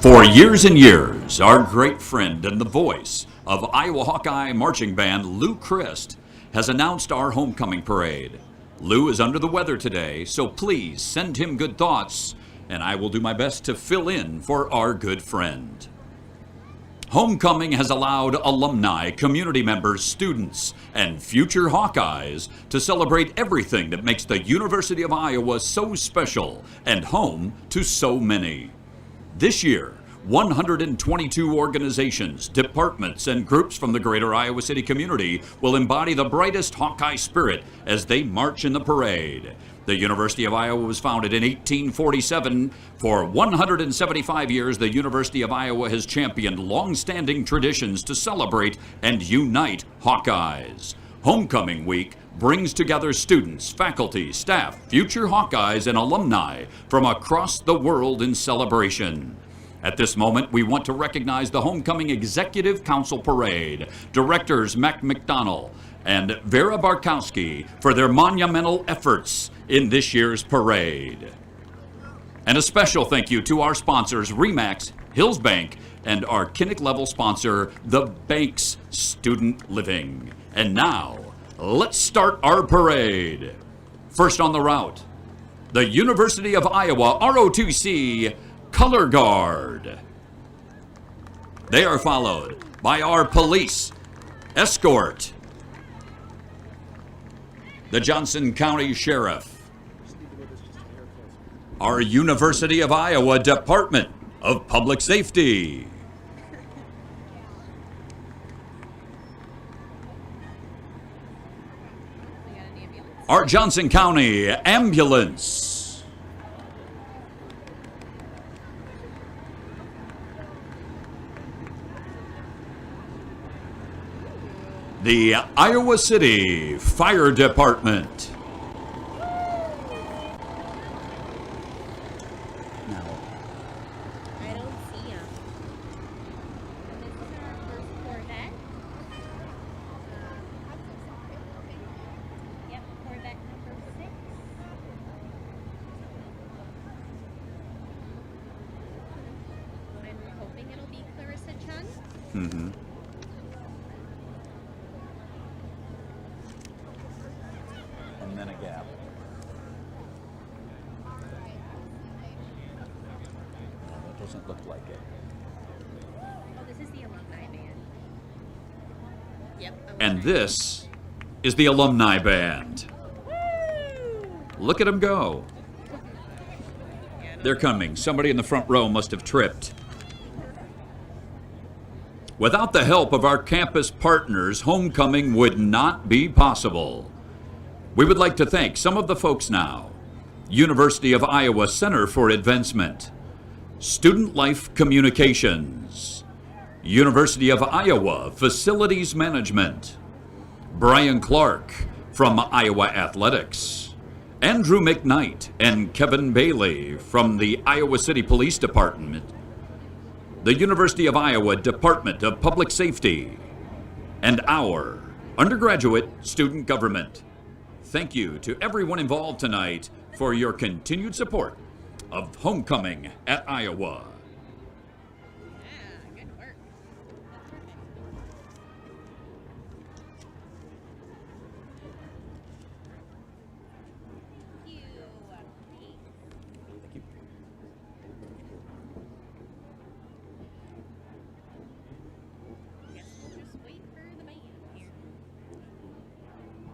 For years and years, our great friend and the voice of Iowa Hawkeye Marching Band, Lou Christ, has announced our homecoming parade. Lou is under the weather today, so please send him good thoughts, and I will do my best to fill in for our good friend. Homecoming has allowed alumni, community members, students, and future Hawkeyes to celebrate everything that makes the University of Iowa so special and home to so many. This year, 122 organizations, departments, and groups from the greater Iowa City community will embody the brightest Hawkeye spirit as they march in the parade. The University of Iowa was founded in 1847. For 175 years, the University of Iowa has championed long-standing traditions to celebrate and unite Hawkeyes. Homecoming Week brings together students, faculty, staff, future Hawkeyes, and alumni from across the world in celebration. At this moment, we want to recognize the Homecoming Executive Council Parade, Directors Mac McDonnell and Vera Barkowski for their monumental efforts in this year's parade. And a special thank you to our sponsors, RE/MAX, Hills Bank, and our Kinnick level sponsor, the Banks Student Living. And now, let's start our parade. First on the route, the University of Iowa ROTC Color Guard. They are followed by our police escort, the Johnson County Sheriff, our University of Iowa Department of Public Safety, our Johnson County Ambulance, the Iowa City Fire Department, I don't see him. This is our first Corvette. Yep, Corvette number 6. And we're hoping it'll be Clarissa Chun. Mm-hmm. And then a gap. No, that doesn't look like it. Oh, this is the alumni band. Yep. And this is the alumni band. Look at them go. They're coming. Somebody in the front row must have tripped. Without the help of our campus partners, homecoming would not be possible. We would like to thank some of the folks now. University of Iowa Center for Advancement, Student Life Communications, University of Iowa Facilities Management, Brian Clark from Iowa Athletics, Andrew McKnight and Kevin Bailey from the Iowa City Police Department, the University of Iowa Department of Public Safety, and our undergraduate student government. Thank you to everyone involved tonight for your continued support of Homecoming at Iowa. Yeah, good work. That's perfect. Thank you. Thank you. Guess we'll just wait for the band here. Where are they?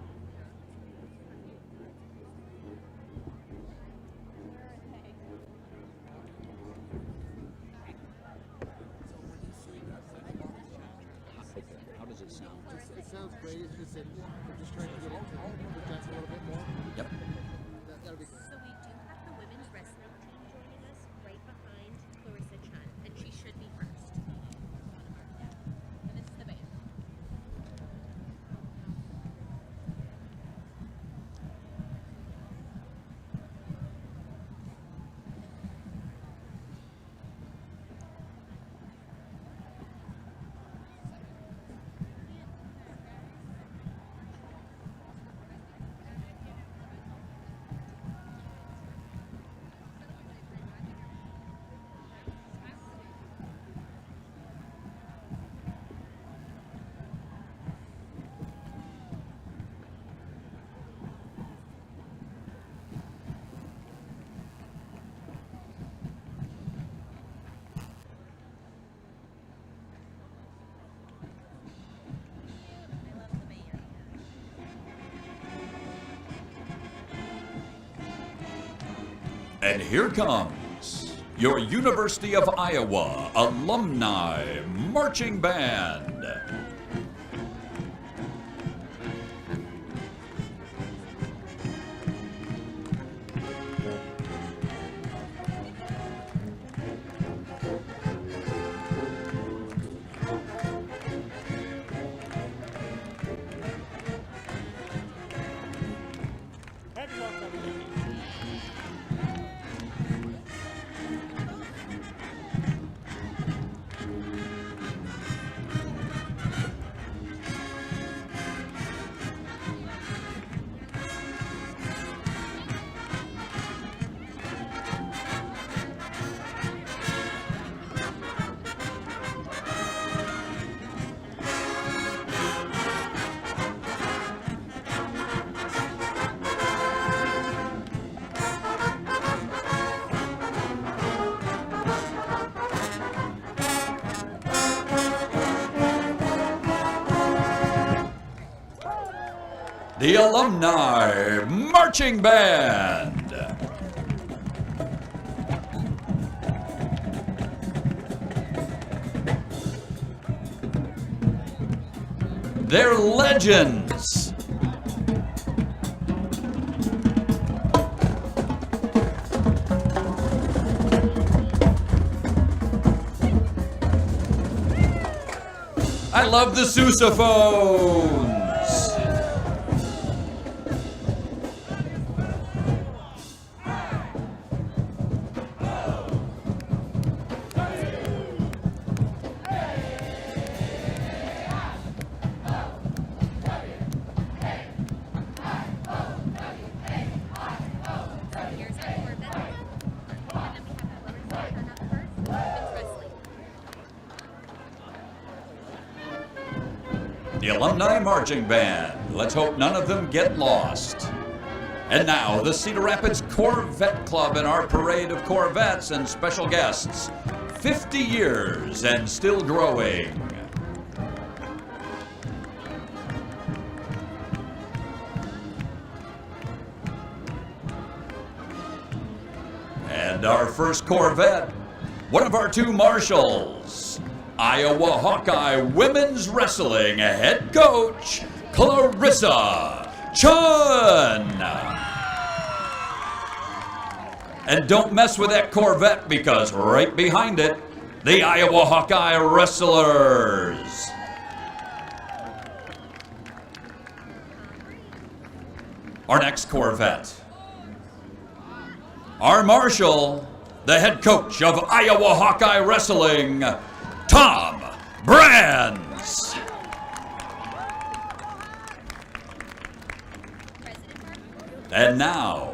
How does it sound? It sounds great. It's just that we're just trying to get it to project a little bit more. Yep. That'll be good. So we do have the women's wrestling team joining us right behind Clarissa Chun, and she should be first. And this is the band. And here comes your University of Iowa Alumni Marching Band. The Alumni Marching Band. They're legends. I love the sousaphones. Here's our Corvette Club. And then we have that rubber turn up first. Women's wrestling. The Alumni Marching Band. Let's hope none of them get lost. And now, the Cedar Rapids Corvette Club in our parade of Corvettes and special guests. 50 years and still growing. And our first Corvette, one of our two marshals, Iowa Hawkeye Women's Wrestling head coach, Clarissa Chun. And don't mess with that Corvette because right behind it, the Iowa Hawkeye Wrestlers. Our next Corvette, our marshal, the head coach of Iowa Hawkeye Wrestling, Tom Brands. And now,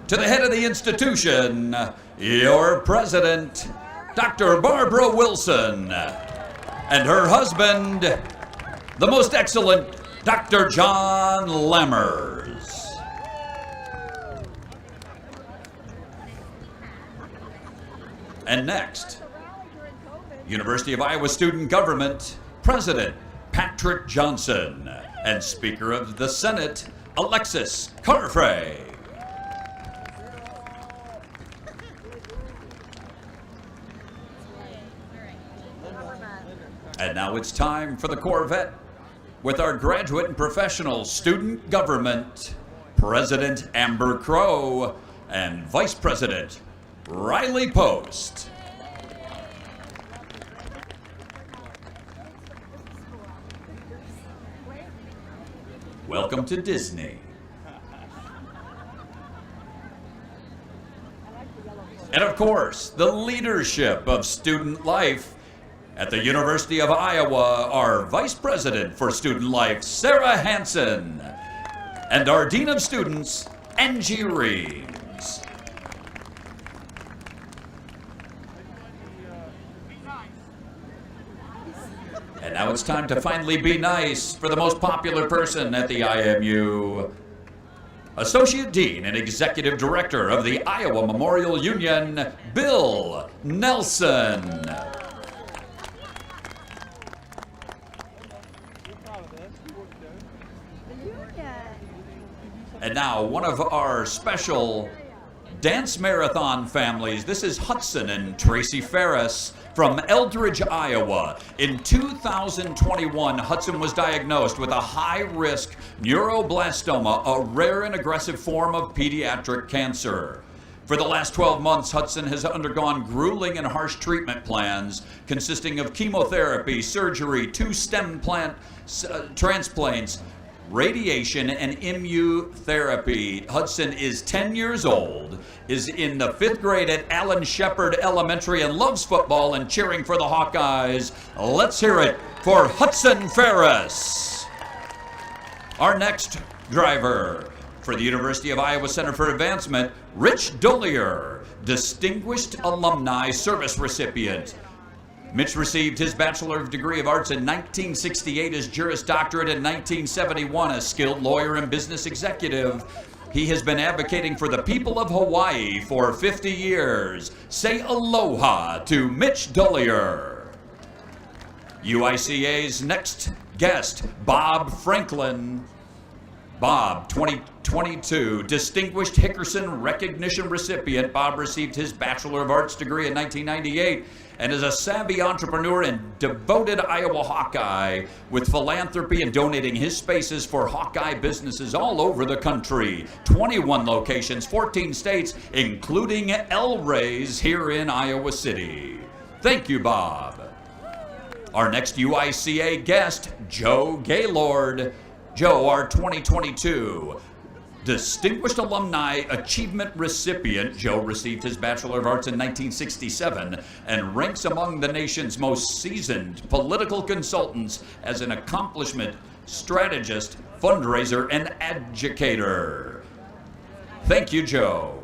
to the head of the institution, your president, Dr. Barbara Wilson, and her husband, the most excellent Dr. John Lammers. And next, University of Iowa Student Government President Patrick Johnson and Speaker of the Senate Alexis Carfrey. And now it's time for the Corvette with our graduate and professional student government President Amber Crow and Vice President Riley Post. Welcome to Disney. And of course, the leadership of student life at the University of Iowa, our Vice President for Student Life, Sarah Hansen, and our Dean of Students, Angie Reeves. And now it's time to finally be nice for the most popular person at the IMU. Associate Dean and Executive Director of the Iowa Memorial Union, Bill Nelson. And now, one of our special dance marathon families. This is Hudson and Tracy Ferris from Eldridge, Iowa. In 2021, Hudson was diagnosed with a high-risk neuroblastoma, a rare and aggressive form of pediatric cancer. For the last 12 months, Hudson has undergone grueling and harsh treatment plans consisting of chemotherapy, surgery, 2 stem plant transplants, radiation, and immunotherapy. Hudson is 10 years old, is in the 5th grade at Allen Shepherd Elementary, and loves football and cheering for the Hawkeyes. Let's hear it for Hudson Ferris. Our next driver for the University of Iowa Center for Advancement, Rich Dollier, Distinguished Alumni Service Recipient. Mitch received his Bachelor of Degree of Arts in 1968, his Juris Doctorate in 1971, a skilled lawyer and business executive. He has been advocating for the people of Hawaii for 50 years. Say aloha to Mitch Dollier. UICA's next guest, Bob Franklin. Bob, 2022, Distinguished Hickerson Recognition Recipient. Bob received his Bachelor of Arts degree in 1998 and is a savvy entrepreneur and devoted Iowa Hawkeye with philanthropy and donating his spaces for Hawkeye businesses all over the country. 21 locations, 14 states, including El Rey's here in Iowa City. Thank you, Bob. Our next UICA guest, Joe Gaylord. Joe, our 2022 Distinguished Alumni Achievement Recipient. Joe received his Bachelor of Arts in 1967 and ranks among the nation's most seasoned political consultants as an accomplishment strategist, fundraiser, and educator. Thank you, Joe.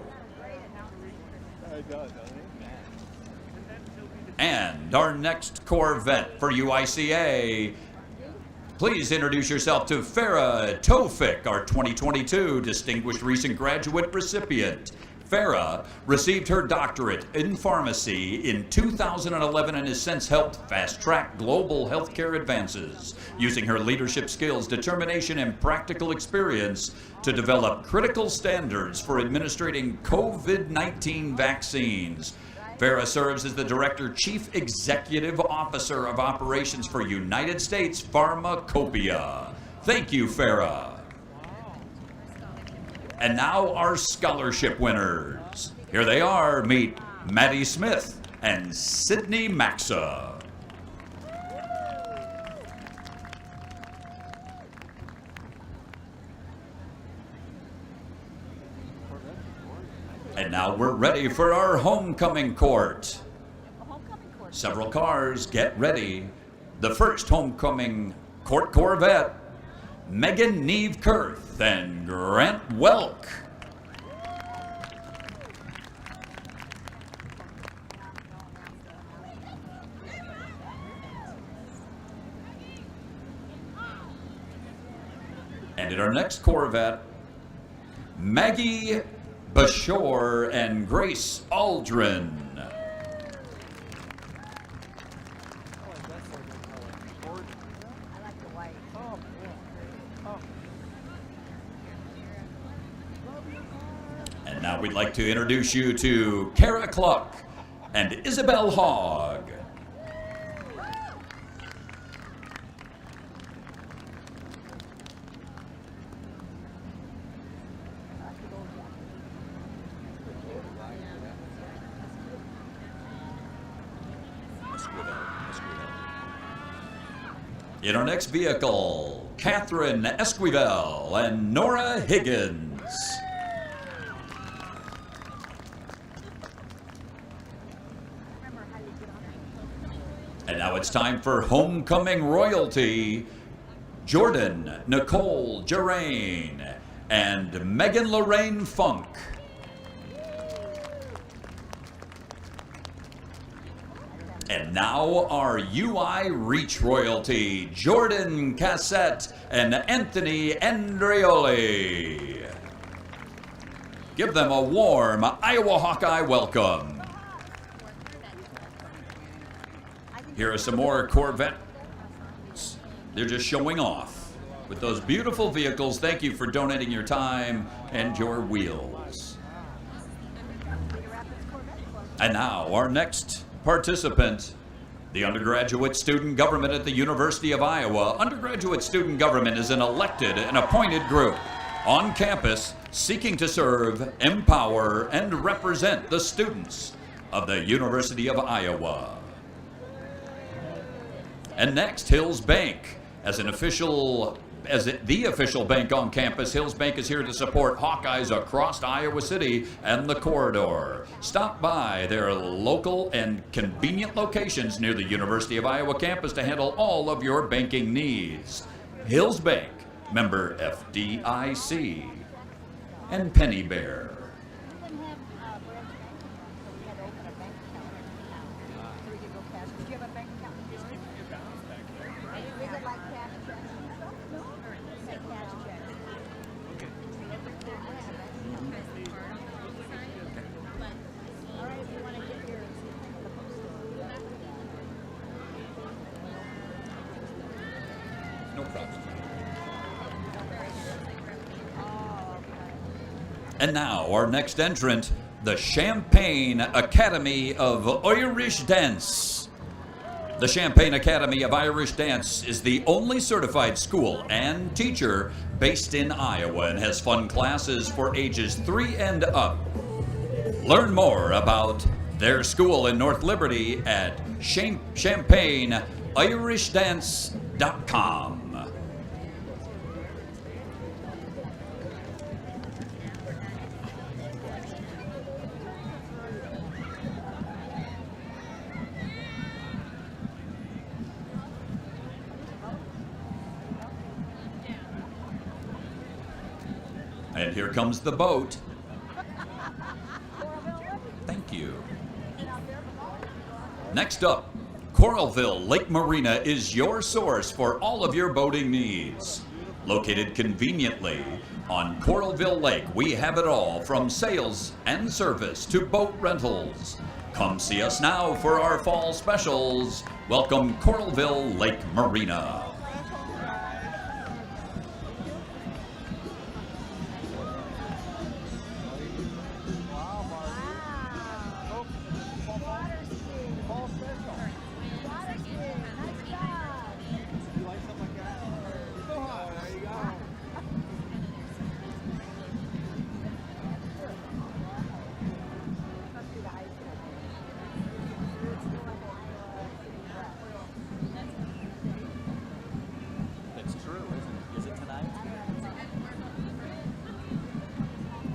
And our next Corvette for UICA. Please introduce yourself to Farah Tofik, our 2022 Distinguished Recent Graduate Recipient. Farah received her doctorate in pharmacy in 2011 and has since helped fast-track global healthcare advances, using her leadership skills, determination, and practical experience to develop critical standards for administering COVID-19 vaccines. Farah serves as the Director Chief Executive Officer of Operations for United States Pharmacopeia. Thank you, Farah. And now our scholarship winners. Here they are. Meet Maddie Smith and Sydney Maxa. And now we're ready for our homecoming court. Several cars, get ready. The first homecoming court Corvette, Megan Neve Kurth and Grant Welk. And in our next Corvette, Maggie Bashore and Grace Aldrin. And now we'd like to introduce you to Kara Cluck and Isabel Hogg. In our next vehicle, Catherine Esquivel and Nora Higgins. And now it's time for homecoming royalty, Jordan Nicole Gerain and Megan Lorraine Funk. And now our UI Reach royalty, Jordan Cassette and Anthony Andreoli. Give them a warm Iowa Hawkeye welcome. Here are some more Corvettes. They're just showing off. with those beautiful vehicles. Thank you for donating your time and your wheels. And now, our next participant, the undergraduate student government at the University of Iowa. Undergraduate student government is an elected and appointed group on campus seeking to serve, empower, and represent the students of the University of Iowa. And next, Hills Bank. As the official bank on campus, Hills Bank is here to support Hawkeyes across Iowa City and the corridor. Stop by their local and convenient locations near the University of Iowa campus to handle all of your banking needs. Hills Bank, member FDIC, and Penny Bear. No problem. And now, our next entrant, the Champaign Academy of Irish Dance. The Champaign Academy of Irish Dance is the only certified school and teacher based in Iowa and has fun classes for ages 3 and up. Learn more about their school in North Liberty at champaignIrishdance.com. And here comes the boat. Thank you. Next up, Coralville Lake Marina is your source for all of your boating needs. Located conveniently on Coralville Lake, we have it all from sales and service to boat rentals. Come see us now for our fall specials. Welcome Coralville Lake Marina.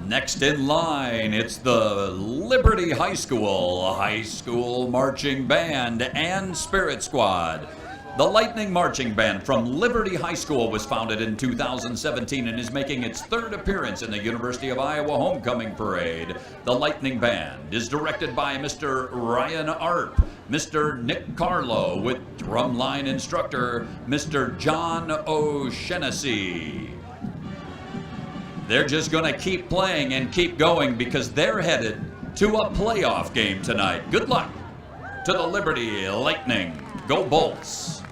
Next in line, it's the Liberty High School Marching Band and Spirit Squad. The Lightning Marching Band from Liberty High School was founded in 2017 and is making its 3rd appearance in the University of Iowa Homecoming Parade. The Lightning Band is directed by Mr. Ryan Arp, Mr. Nick Carlo, with drumline instructor Mr. John O'Shaughnessy. They're just going to keep playing and keep going because they're headed to a playoff game tonight. Good luck to the Liberty Lightning. Go Bolts.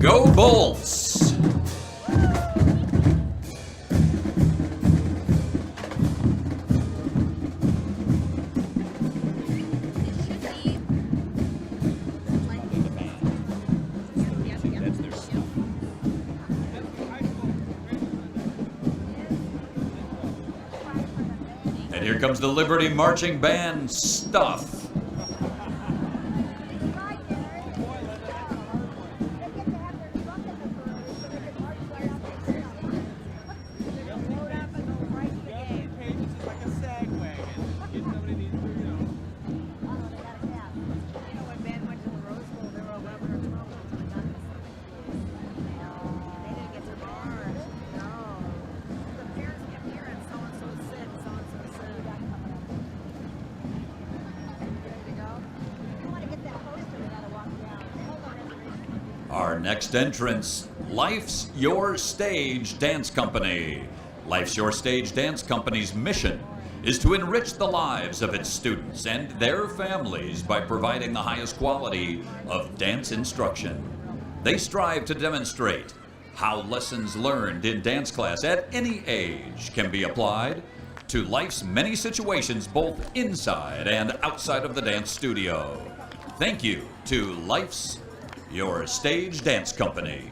Go Bolts! And here comes the Liberty Marching Band stuff. Our next entrance, Life's Your Stage Dance Company. Life's Your Stage Dance Company's mission is to enrich the lives of its students and their families by providing the highest quality of dance instruction. They strive to demonstrate how lessons learned in dance class at any age can be applied to life's many situations both inside and outside of the dance studio. Thank you to Life's Your Stage Dance Company.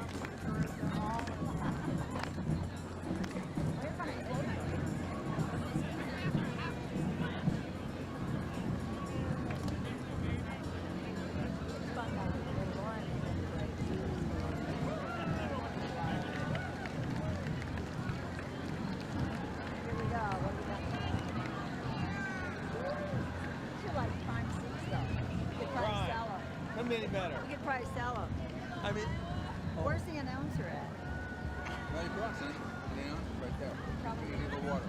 Couldn't be any better. You could probably sell them. I mean, Where's the announcer at? Right across, honey. Yeah, right there. Probably. You need the water.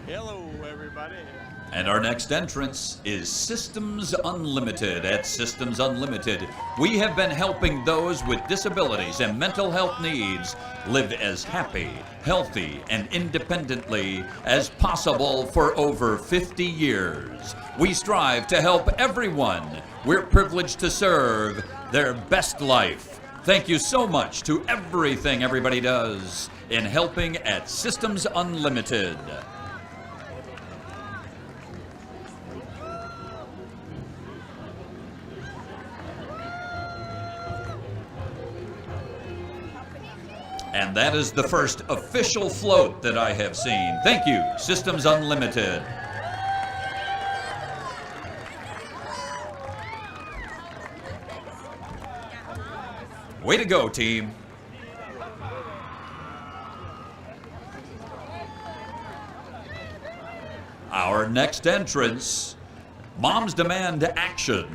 hello, everybody. And our next entrance is Systems Unlimited. At Systems Unlimited, we have been helping those with disabilities and mental health needs live as happy, healthy, and independently as possible for over 50 years. We strive to help everyone we're privileged to serve their best life. Thank you so much to everything everybody does in helping at Systems Unlimited. And that is the first official float that I have seen. Thank you, Systems Unlimited. Way to go, team. Our next entrance, Moms Demand Action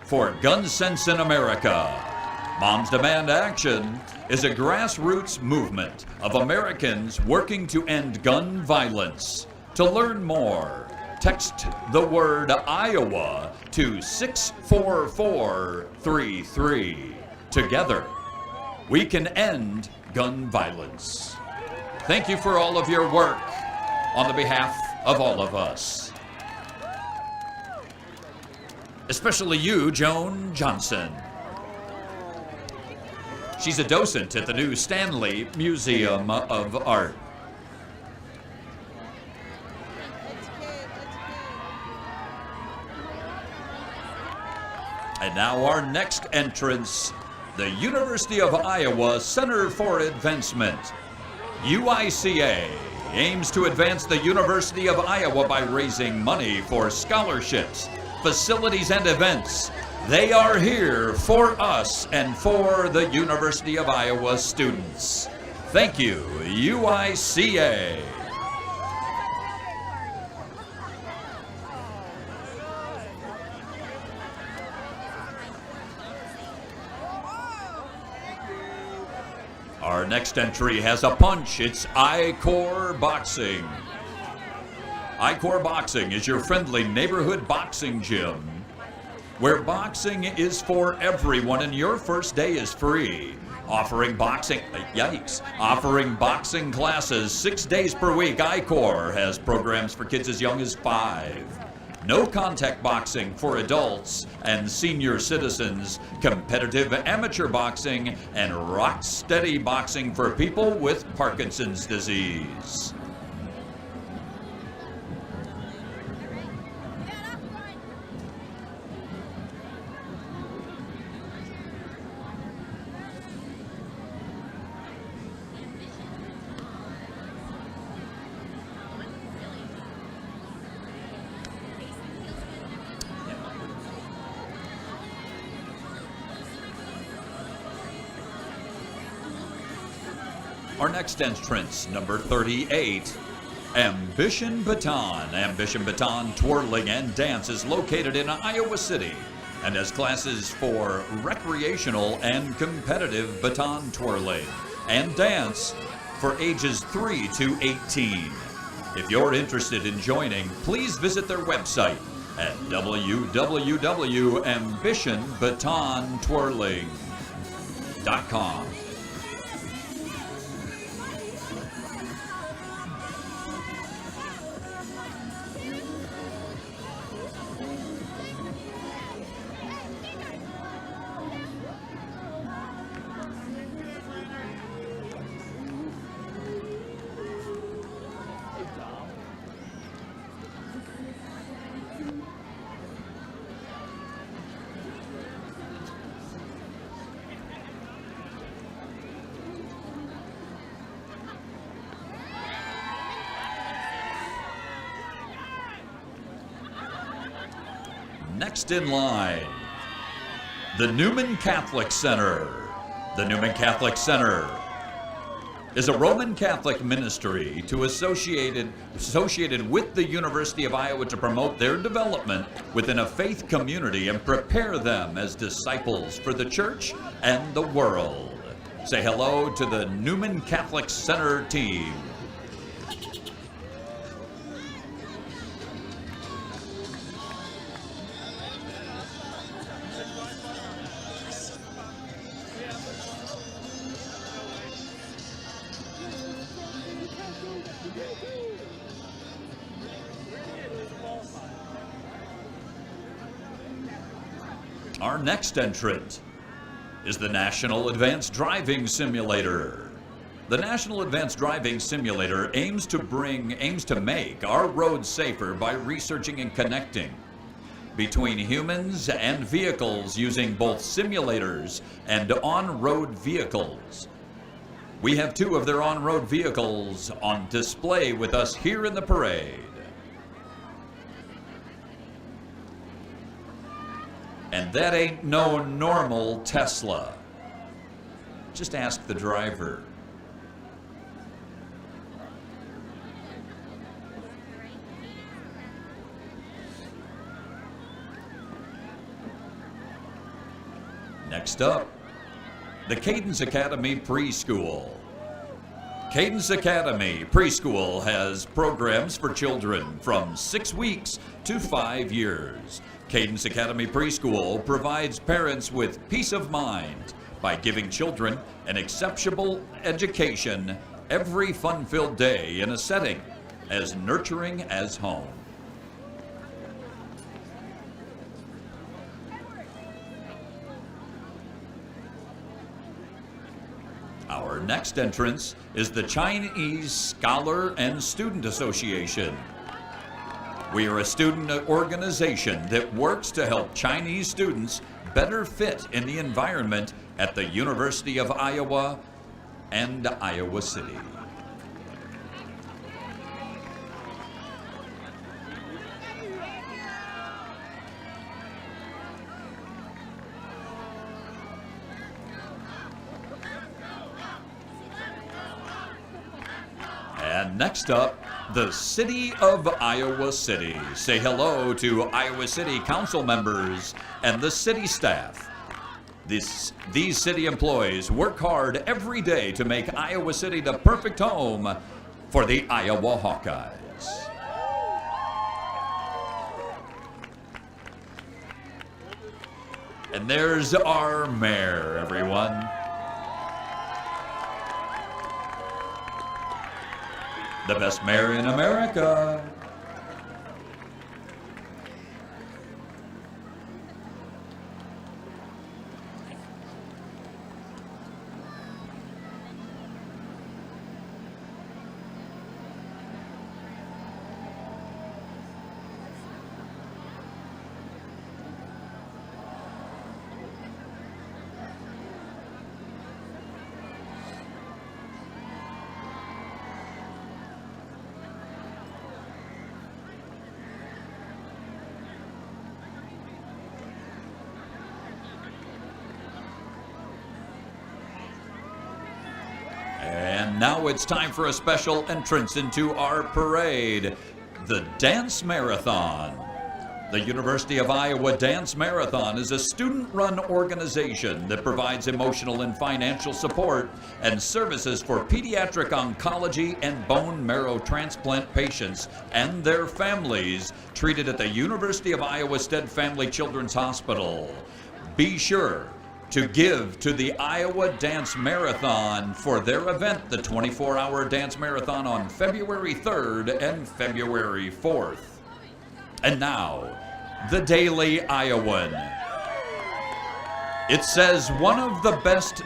for Gun Sense in America. Moms Demand Action is a grassroots movement of Americans working to end gun violence. To learn more, text the word Iowa to 64433. Together, we can end gun violence. Thank you for all of your work on the behalf of all of us. Especially you, Joan Johnson. She's a docent at the new Stanley Museum of Art. And now our next entrance, the University of Iowa Center for Advancement. UICA aims to advance the University of Iowa by raising money for scholarships, facilities, and events. They are here for us and for the University of Iowa students. Thank you, UICA. Our next entry has a punch. It's I-Core Boxing. I-Core Boxing is your friendly neighborhood boxing gym, where boxing is for everyone and your first day is free. Offering boxing classes 6 days per week. I-Core has programs for kids as young as 5. No contact boxing for adults and senior citizens, competitive amateur boxing, and rock steady boxing for people with Parkinson's disease. Our next entrance, number 38, Ambition Baton. Ambition Baton Twirling and Dance is located in Iowa City and has classes for recreational and competitive baton twirling and dance for ages 3 to 18. If you're interested in joining, please visit their website, at www.ambitionbatontwirling.com. Next in line, the Newman Catholic Center. The Newman Catholic Center is a Roman Catholic ministry associated with the University of Iowa to promote their development within a faith community and prepare them as disciples for the church and the world. Say hello to the Newman Catholic Center team. Our next entrant is the National Advanced Driving Simulator. The National Advanced Driving Simulator aims to make our roads safer by researching and connecting between humans and vehicles using both simulators and on-road vehicles. We have two of their on-road vehicles on display with us here in the parade. And that ain't no normal Tesla. Just ask the driver. Next up, the Cadence Academy Preschool. Cadence Academy Preschool has programs for children from 6 weeks to 5 years. Cadence Academy Preschool provides parents with peace of mind by giving children an exceptional education every fun-filled day in a setting as nurturing as home. Our next entrance is the Chinese Scholar and Student Association. We are a student organization that works to help Chinese students better fit in the environment at the University of Iowa and Iowa City. And next up, the City of Iowa City. Say hello to Iowa City Council members and the city staff. These city employees work hard every day to make Iowa City the perfect home for the Iowa Hawkeyes. And there's our mayor, everyone. The best mayor in America. And now it's time for a special entrance into our parade, the Dance Marathon. The University of Iowa Dance Marathon is a student-run organization that provides emotional and financial support and services for pediatric oncology and bone marrow transplant patients and their families treated at the University of Iowa Stead Family Children's Hospital. Be sure to give to the Iowa Dance Marathon for their event, the 24-hour Dance Marathon on February 3rd and February 4th. And now, the Daily Iowan. It says one of the best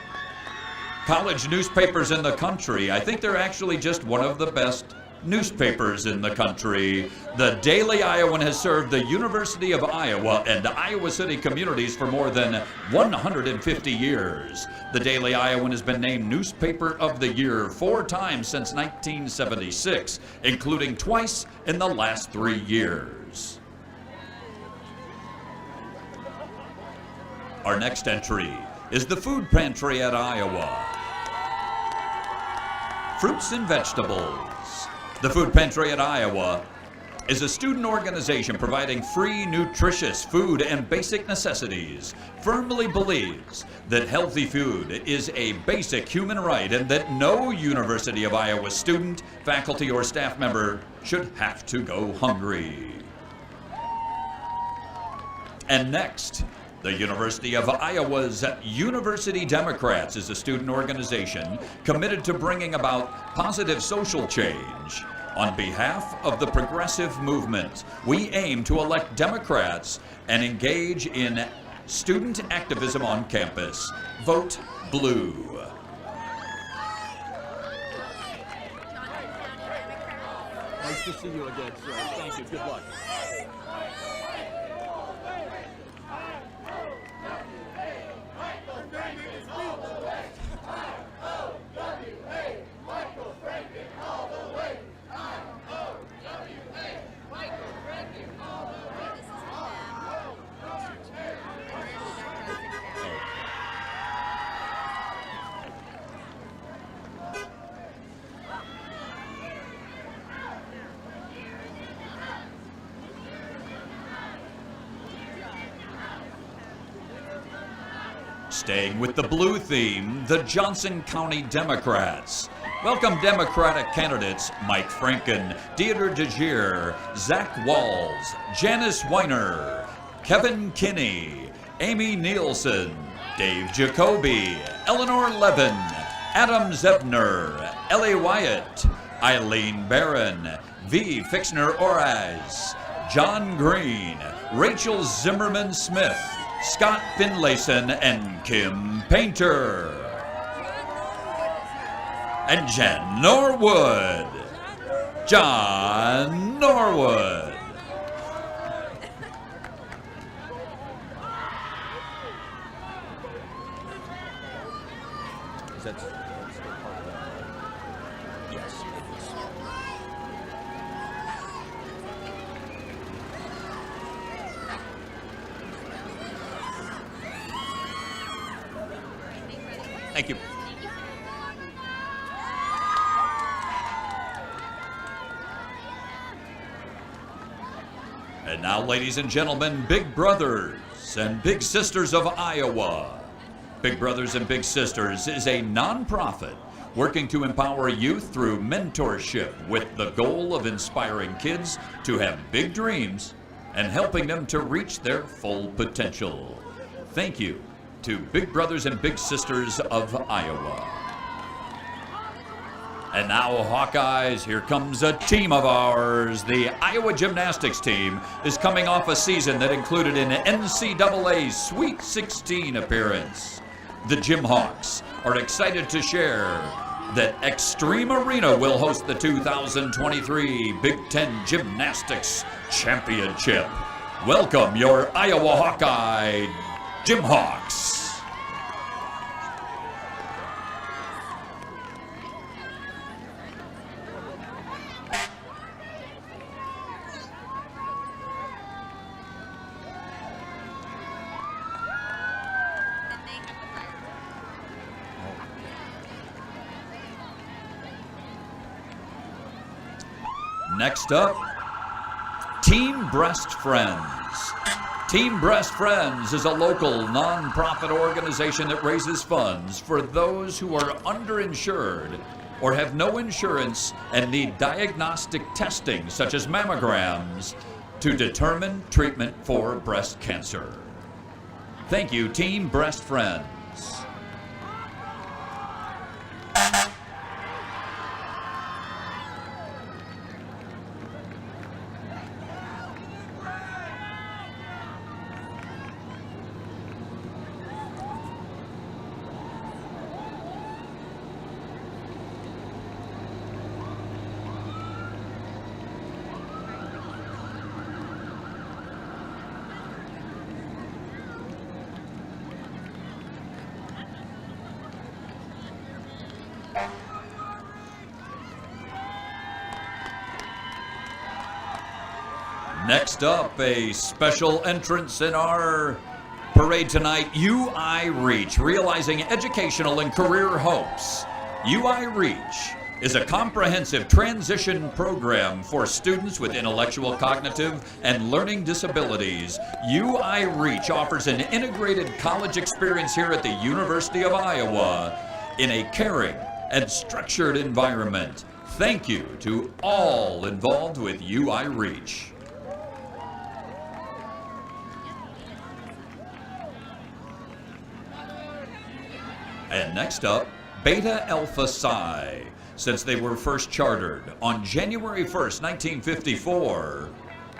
college newspapers in the country. I think they're actually just one of the best newspapers in the country. The Daily Iowan has served the University of Iowa and Iowa City communities for more than 150 years. The Daily Iowan has been named Newspaper of the Year 4 times since 1976, including twice in the last 3 years. Our next entry is the Food Pantry at Iowa. Fruits and vegetables. The Food Pantry at Iowa is a student organization providing free, nutritious food and basic necessities. Firmly believes that healthy food is a basic human right and that no University of Iowa student, faculty, or staff member should have to go hungry. And next, the University of Iowa's University Democrats is a student organization committed to bringing about positive social change. On behalf of the progressive movement, we aim to elect Democrats and engage in student activism on campus. Vote blue. Nice to see you again, sir. Thank you. Good luck. Staying with the blue theme, the Johnson County Democrats. Welcome Democratic candidates Mike Franken, Deidre DeGier, Zach Walls, Janice Weiner, Kevin Kinney, Amy Nielsen, Dave Jacoby, Eleanor Levin, Adam Zebner, Ellie Wyatt, Eileen Barron, V. Fixner-Oraz, John Green, Rachel Zimmerman Smith, Scott Finlayson, and Kim Painter. And Jen Norwood. John Norwood. Is that still part of that? Yes. Thank you. And now, ladies and gentlemen, Big Brothers and Big Sisters of Iowa. Big Brothers and Big Sisters is a nonprofit working to empower youth through mentorship with the goal of inspiring kids to have big dreams and helping them to reach their full potential. Thank you to Big Brothers and Big Sisters of Iowa. And now, Hawkeyes, here comes a team of ours. The Iowa gymnastics team is coming off a season that included an NCAA Sweet 16 appearance. The Gym Hawks are excited to share that Extreme Arena will host the 2023 Big Ten Gymnastics Championship. Welcome your Iowa Hawkeye Gym Hawks. Next up, Team Breast Friends. Team Breast Friends is a local nonprofit organization that raises funds for those who are underinsured or have no insurance and need diagnostic testing such as mammograms to determine treatment for breast cancer. Thank you, Team Breast Friends. Next up, a special entrance in our parade tonight, UI Reach, realizing educational and career hopes. UI Reach is a comprehensive transition program for students with intellectual, cognitive, and learning disabilities. UI Reach offers an integrated college experience here at the University of Iowa in a caring and structured environment. Thank you to all involved with UI Reach. And next up, Beta Alpha Psi. Since they were first chartered on January 1st, 1954,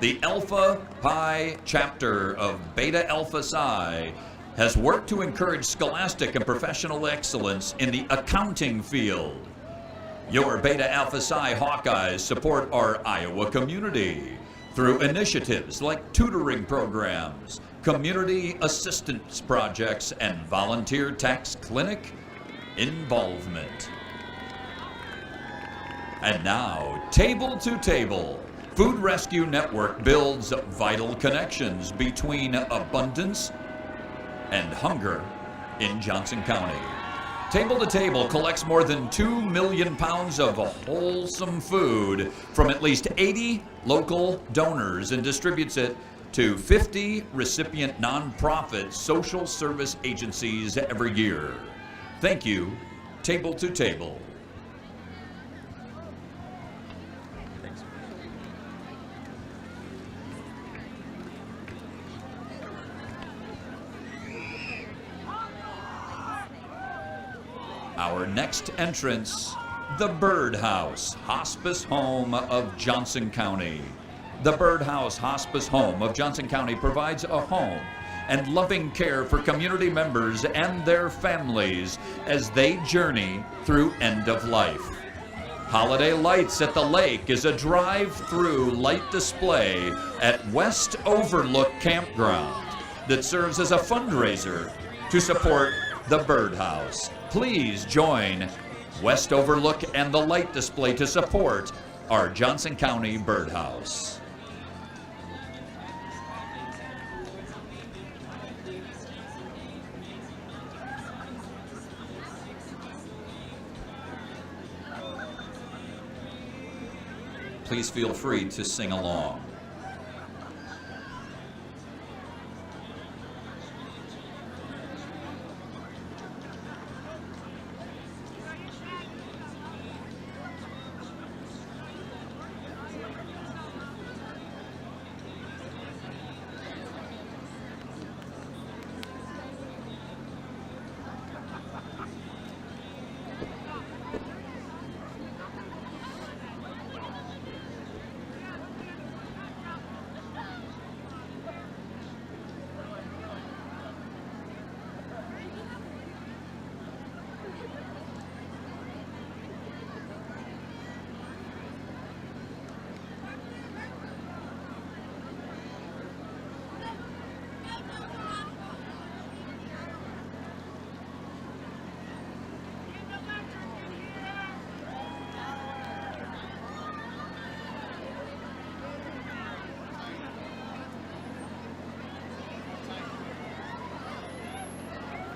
the Alpha Pi chapter of Beta Alpha Psi has worked to encourage scholastic and professional excellence in the accounting field. Your Beta Alpha Psi Hawkeyes support our Iowa community through initiatives like tutoring programs, community assistance projects, and volunteer tax clinic involvement. And now, Table to Table. Food Rescue Network builds vital connections between abundance and hunger in Johnson County. Table to Table collects more than 2 million pounds of wholesome food from at least 80 local donors and distributes it to 50 recipient nonprofit social service agencies every year. Thank you, Table to Table. Our next entrance, the Birdhouse Hospice Home of Johnson County. The Birdhouse Hospice Home of Johnson County provides a home and loving care for community members and their families as they journey through end of life. Holiday Lights at the Lake is a drive-through light display at West Overlook Campground that serves as a fundraiser to support the Birdhouse. Please join West Overlook and the light display to support our Johnson County Birdhouse. Please feel free to sing along.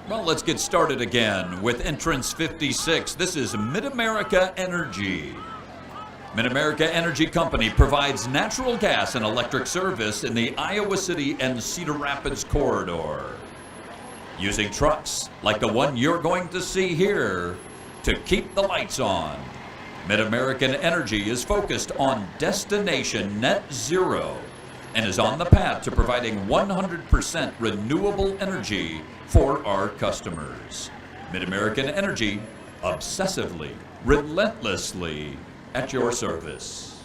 Well, let's get started again with entrance 56. This is Mid-America Energy. Mid-America Energy Company provides natural gas and electric service in the Iowa City and Cedar Rapids corridor, using trucks like the one you're going to see here to keep the lights on. Mid-American Energy is focused on destination net zero and is on the path to providing 100% renewable energy for our customers. Mid-American Energy, obsessively, relentlessly at your service.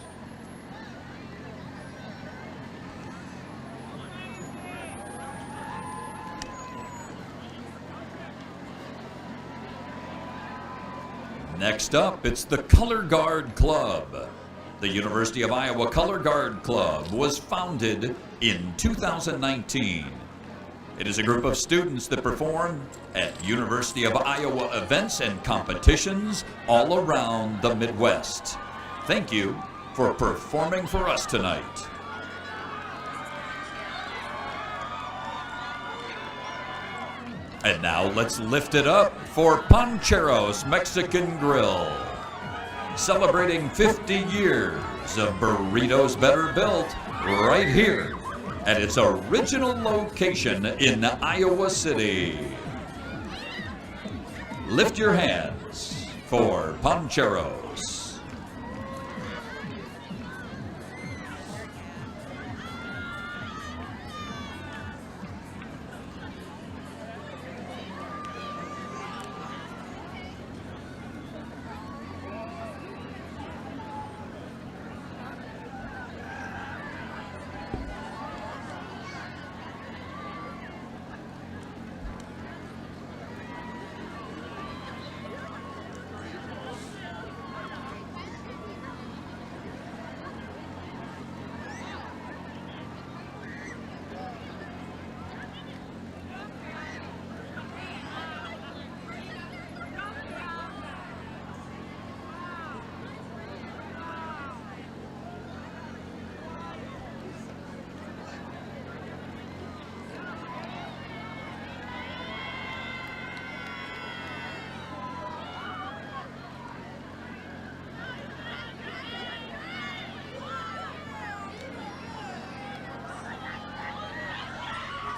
Next up, it's the Color Guard Club. The University of Iowa Color Guard Club was founded in 2019. It is a group of students that perform at University of Iowa events and competitions all around the Midwest. Thank you for performing for us tonight. And now let's lift it up for Pancheros Mexican Grill. Celebrating 50 years of burritos better built right here at its original location in Iowa City. Lift your hands for Pancheros.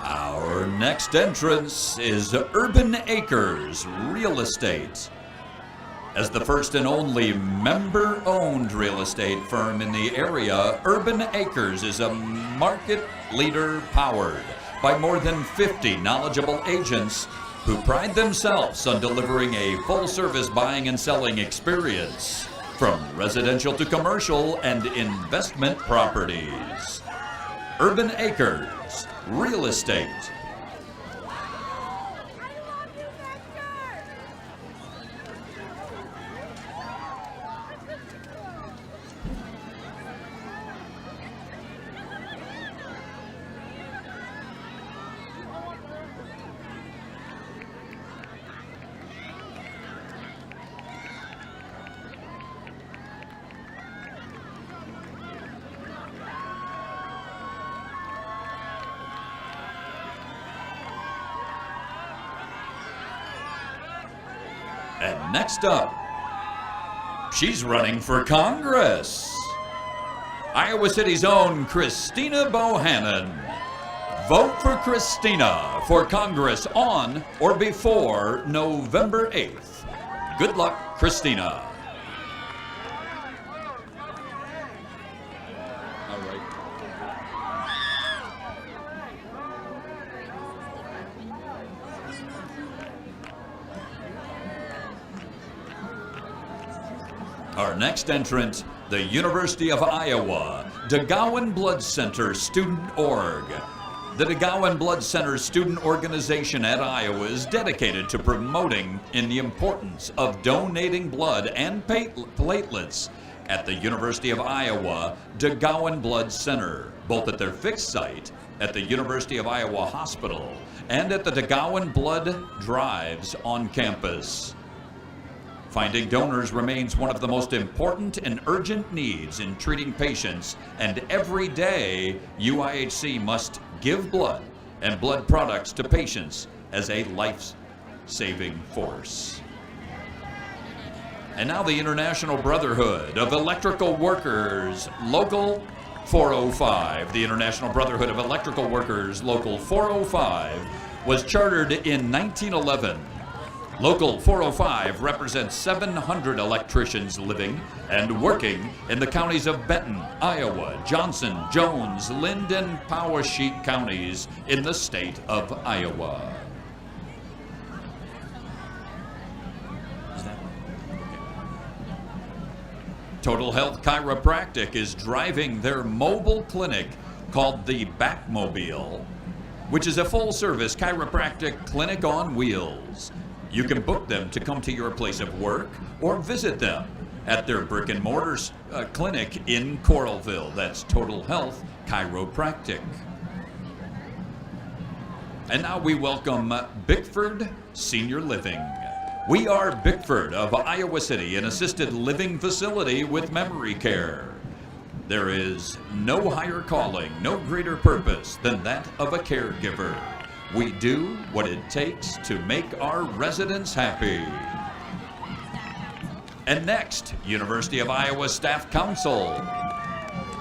Our next entrance is Urban Acres Real Estate. As the first and only member-owned real estate firm in the area, Urban Acres is a market leader powered by more than 50 knowledgeable agents who pride themselves on delivering a full-service buying and selling experience, from residential to commercial and investment properties. Urban Acres Real Estate. And next up, she's running for Congress. Iowa City's own Christina Bohannon. Vote for Christina for Congress on or before November 8th. Good luck, Christina. All right. Our next entrant, the University of Iowa DeGowan Blood Center Student Org. The DeGowan Blood Center Student Organization at Iowa is dedicated to promoting in the importance of donating blood and platelets at the University of Iowa DeGowan Blood Center, both at their fixed site at the University of Iowa Hospital and at the DeGowan Blood Drives on campus. Finding donors remains one of the most important and urgent needs in treating patients, and every day UIHC must give blood and blood products to patients as a life-saving force. And now the International Brotherhood of Electrical Workers, Local 405. The International Brotherhood of Electrical Workers, Local 405, was chartered in 1911. Local 405 represents 700 electricians living and working in the counties of Benton, Iowa, Johnson, Jones, Linden, Powesheik counties in the state of Iowa. Total Health Chiropractic is driving their mobile clinic called the Backmobile, which is a full-service chiropractic clinic on wheels. You can book them to come to your place of work or visit them at their brick-and-mortar clinic in Coralville. That's Total Health Chiropractic. And now we welcome Bickford Senior Living. We are Bickford of Iowa City, an assisted living facility with memory care. There is no higher calling, no greater purpose than that of a caregiver. We do what it takes to make our residents happy. And next, University of Iowa Staff Council.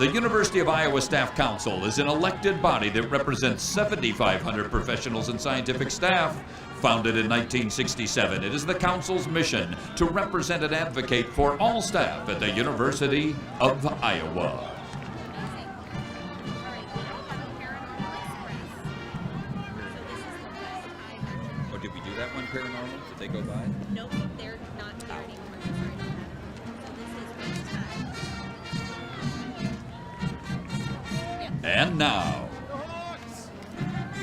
The University of Iowa Staff Council is an elected body that represents 7,500 professionals and scientific staff. Founded in 1967, it is the Council's mission to represent and advocate for all staff at the University of Iowa. Oh, did we do that one, Paranormal? Did they go by? Nope, they're not there anymore. So this is West High. And now,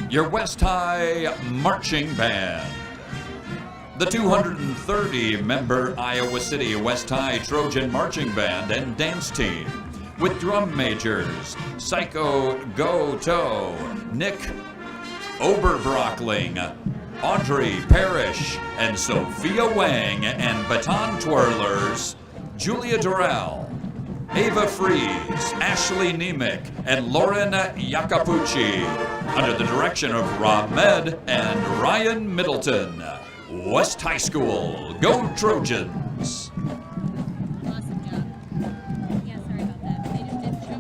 your West High Marching Band. The 230-member Iowa City West High Trojan Marching Band and Dance Team, with drum majors Psycho Goto, Nick Oberbrockling, Audrey Parrish, and Sophia Wang, and baton twirlers Julia Durrell, Ava Fries, Ashley Nemec, and Lauren Jacopucci, under the direction of Rahmed and Ryan Middleton. West High School, go Trojans! Awesome job. Yeah, sorry about that. They just didn't show up.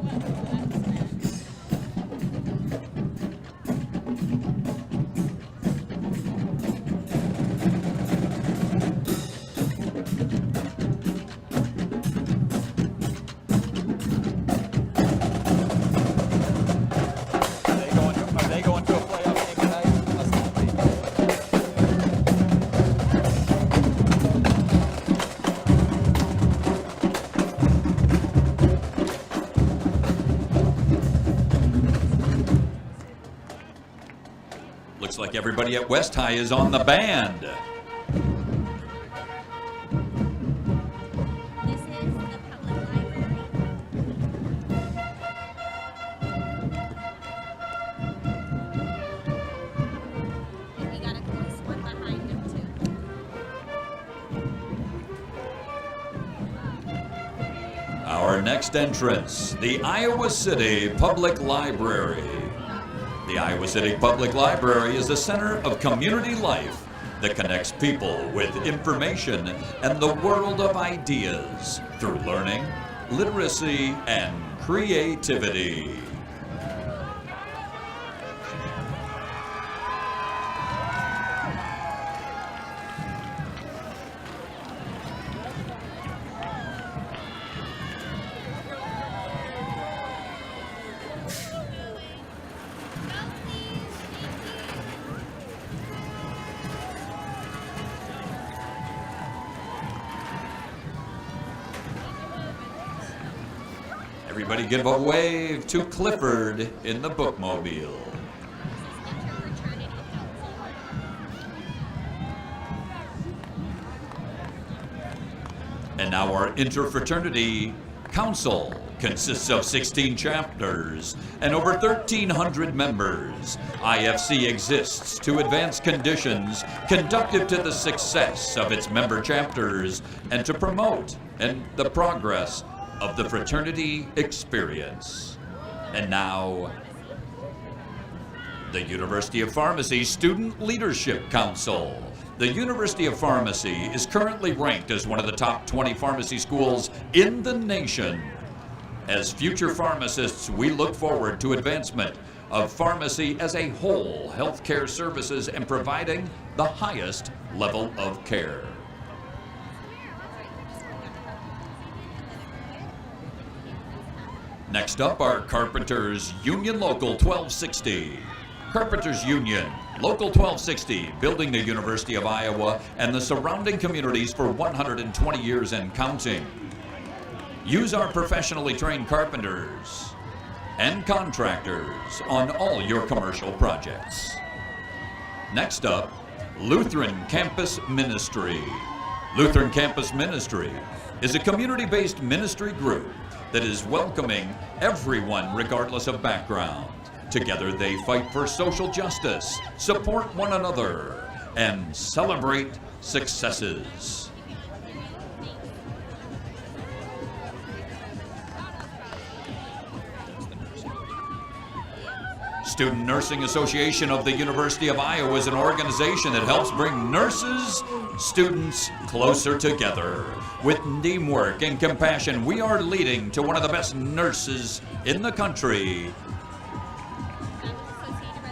Are they going to a playoff game tonight? Must not be. Looks like everybody at West High is on the band. This is the public library. And we got a close one behind him too. Our next entrance, the Iowa City Public Library. The Iowa City Public Library is a center of community life that connects people with information and the world of ideas through learning, literacy, and creativity. Everybody give a wave to Clifford in the bookmobile. And now our Interfraternity Council consists of 16 chapters and over 1,300 members. IFC exists to advance conditions conducive to the success of its member chapters and to promote the progress of the fraternity experience. And now, The University of Pharmacy Student Leadership Council. The University of Pharmacy is currently ranked as one of the top 20 pharmacy schools in the nation. As future pharmacists, we look forward to advancement of pharmacy as a whole, healthcare services, and providing the highest level of care. Next up are Carpenters Union Local 1260. Carpenters Union Local 1260, building the University of Iowa and the surrounding communities for 120 years and counting. Use our professionally trained carpenters and contractors on all your commercial projects. Next up, Lutheran Campus Ministry. Lutheran Campus Ministry is a community-based ministry group that is welcoming everyone regardless of background. Together they fight for social justice, support one another, and celebrate successes. Student Nursing Association of the University of Iowa is an organization that helps bring nurses, students closer together. With teamwork and compassion, we are leading to one of the best nurses in the country.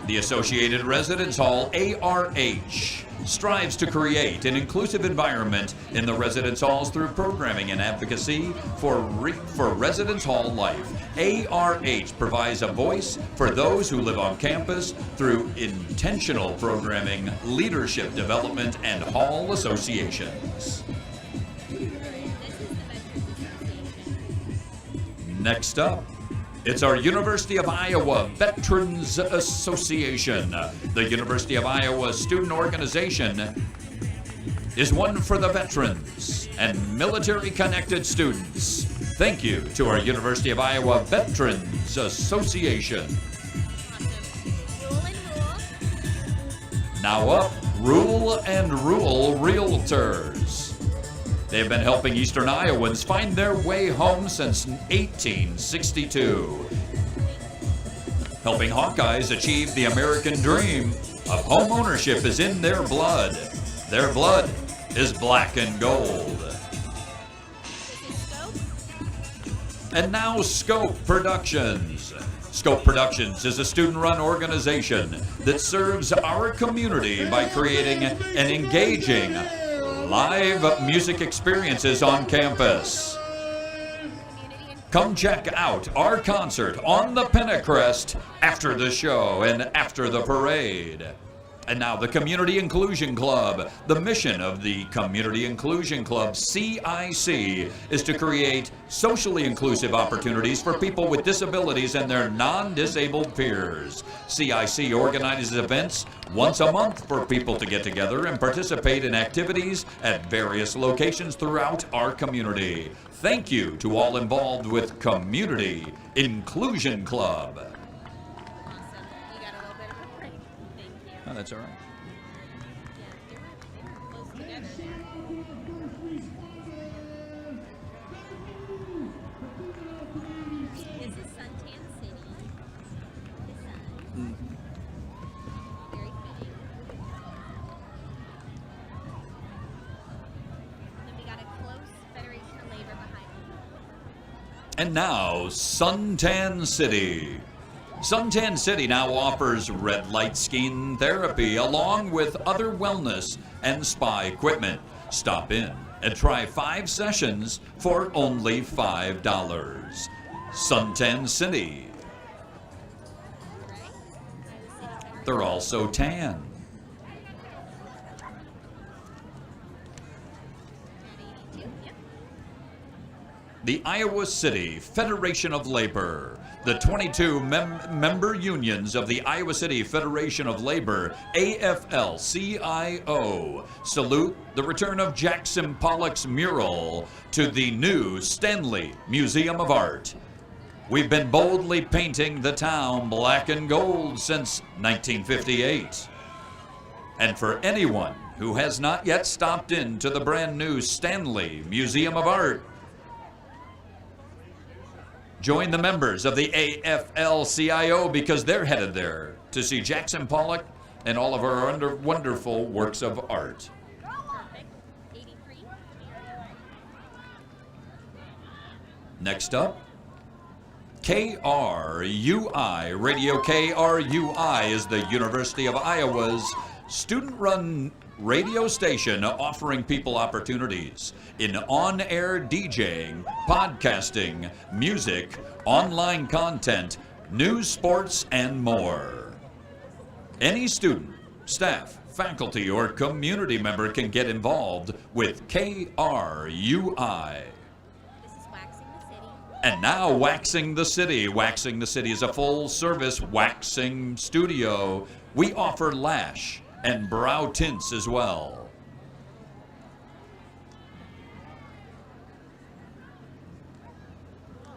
The Associated Residence Hall, ARH, strives to create an inclusive environment in the residence halls through programming and advocacy for residence hall life. ARH provides a voice for those who live on campus through intentional programming, leadership development, and hall associations. Next up, it's our University of Iowa Veterans Association. The University of Iowa Student Organization is one for the veterans and military-connected students. Thank you to our University of Iowa Veterans Association. Now up, Rule and Rule Realtors. They've been helping Eastern Iowans find their way home since 1862. Helping Hawkeyes achieve the American dream of home ownership is in their blood. Their blood is black and gold. And now Scope Productions. Scope Productions is a student-run organization that serves our community by creating and engaging live music experiences on campus. Come check out our concert on the Pentecrest after the show and after the parade. And now the Community Inclusion Club. The mission of the Community Inclusion Club, CIC, is to create socially inclusive opportunities for people with disabilities and their non-disabled peers. CIC organizes events once a month for people to get together and participate in activities at various locations throughout our community. Thank you to all involved with Community Inclusion Club. Oh, that's all right. This is Suntan City. This side. Very fitting. Then we got a close Federation of Labor behind me. And now, Suntan City. Suntan City now offers red light skin therapy along with other wellness and spa equipment. Stop in and try 5 sessions for only $5. Suntan City. They're also tan. The Iowa City Federation of Labor. The 22 member unions of the Iowa City Federation of Labor, AFL-CIO, salute the return of Jackson Pollock's mural to the new Stanley Museum of Art. We've been boldly painting the town black and gold since 1958. And for anyone who has not yet stopped into the brand new Stanley Museum of Art, join the members of the AFL-CIO because they're headed there to to see Jackson Pollock and all of our wonderful works of art. Perfect. 83. Next up, KRUI. Radio KRUI is the University of Iowa's student-run radio station offering people opportunities in on-air DJing, podcasting, music, online content, news, sports, and more. Any student, staff, faculty, or community member can get involved with KRUI. This is Waxing the City. And now, Waxing the City. Waxing the City is a full-service waxing studio. We offer lash and brow tints as well.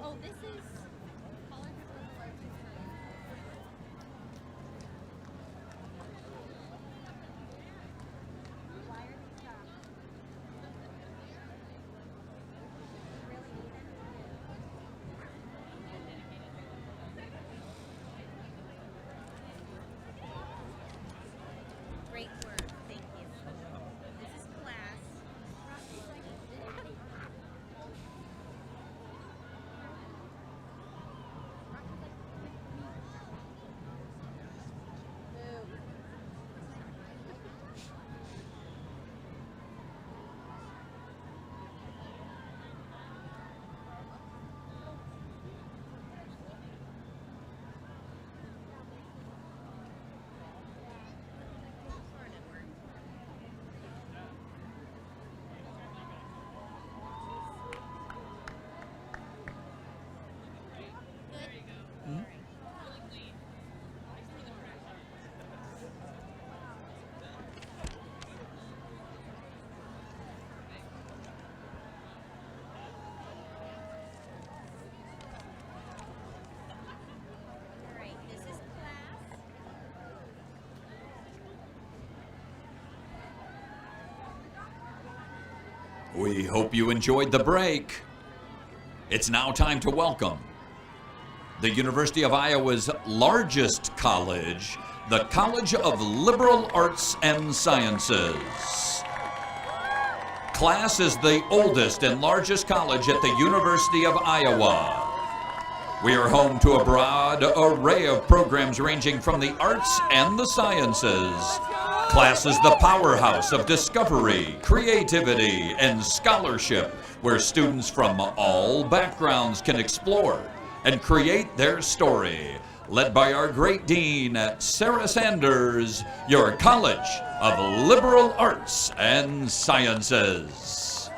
Oh, this is Colin. Why are these stopped? Really need it? Great work, thank you. This is class. All right, this is class. We hope you enjoyed the break. It's now time to welcome the University of Iowa's largest college, the College of Liberal Arts and Sciences. Class is the oldest and largest college at the University of Iowa. We are home to a broad array of programs ranging from the arts and the sciences. Class is the powerhouse of discovery, creativity, and scholarship, where students from all backgrounds can explore and create their story. Led by our great dean, Sarah Sanders, your College of Liberal Arts and Sciences.